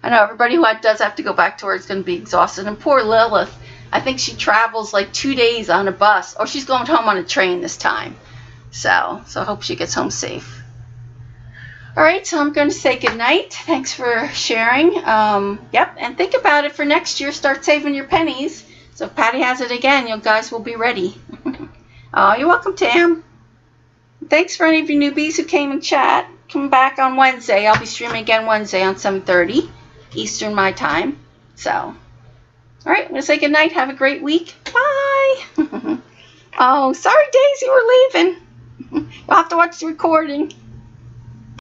I know everybody who does have to go back to work is going to be exhausted. And poor Lilith. I think she travels like 2 days on a bus. Or she's going home on a train this time. So I hope she gets home safe. All right, so I'm going to say goodnight. Thanks for sharing. Yep, and think about it for next year. Start saving your pennies. So if Patti has it again, you guys will be ready. Oh, you're welcome, Tam. Thanks for any of you newbies who came and chat. Come back on Wednesday. I'll be streaming again Wednesday on 7:30 Eastern my time. So, all right, I'm going to say goodnight. Have a great week. Bye. Oh, sorry, Daisy, we're leaving. You'll have to watch the recording.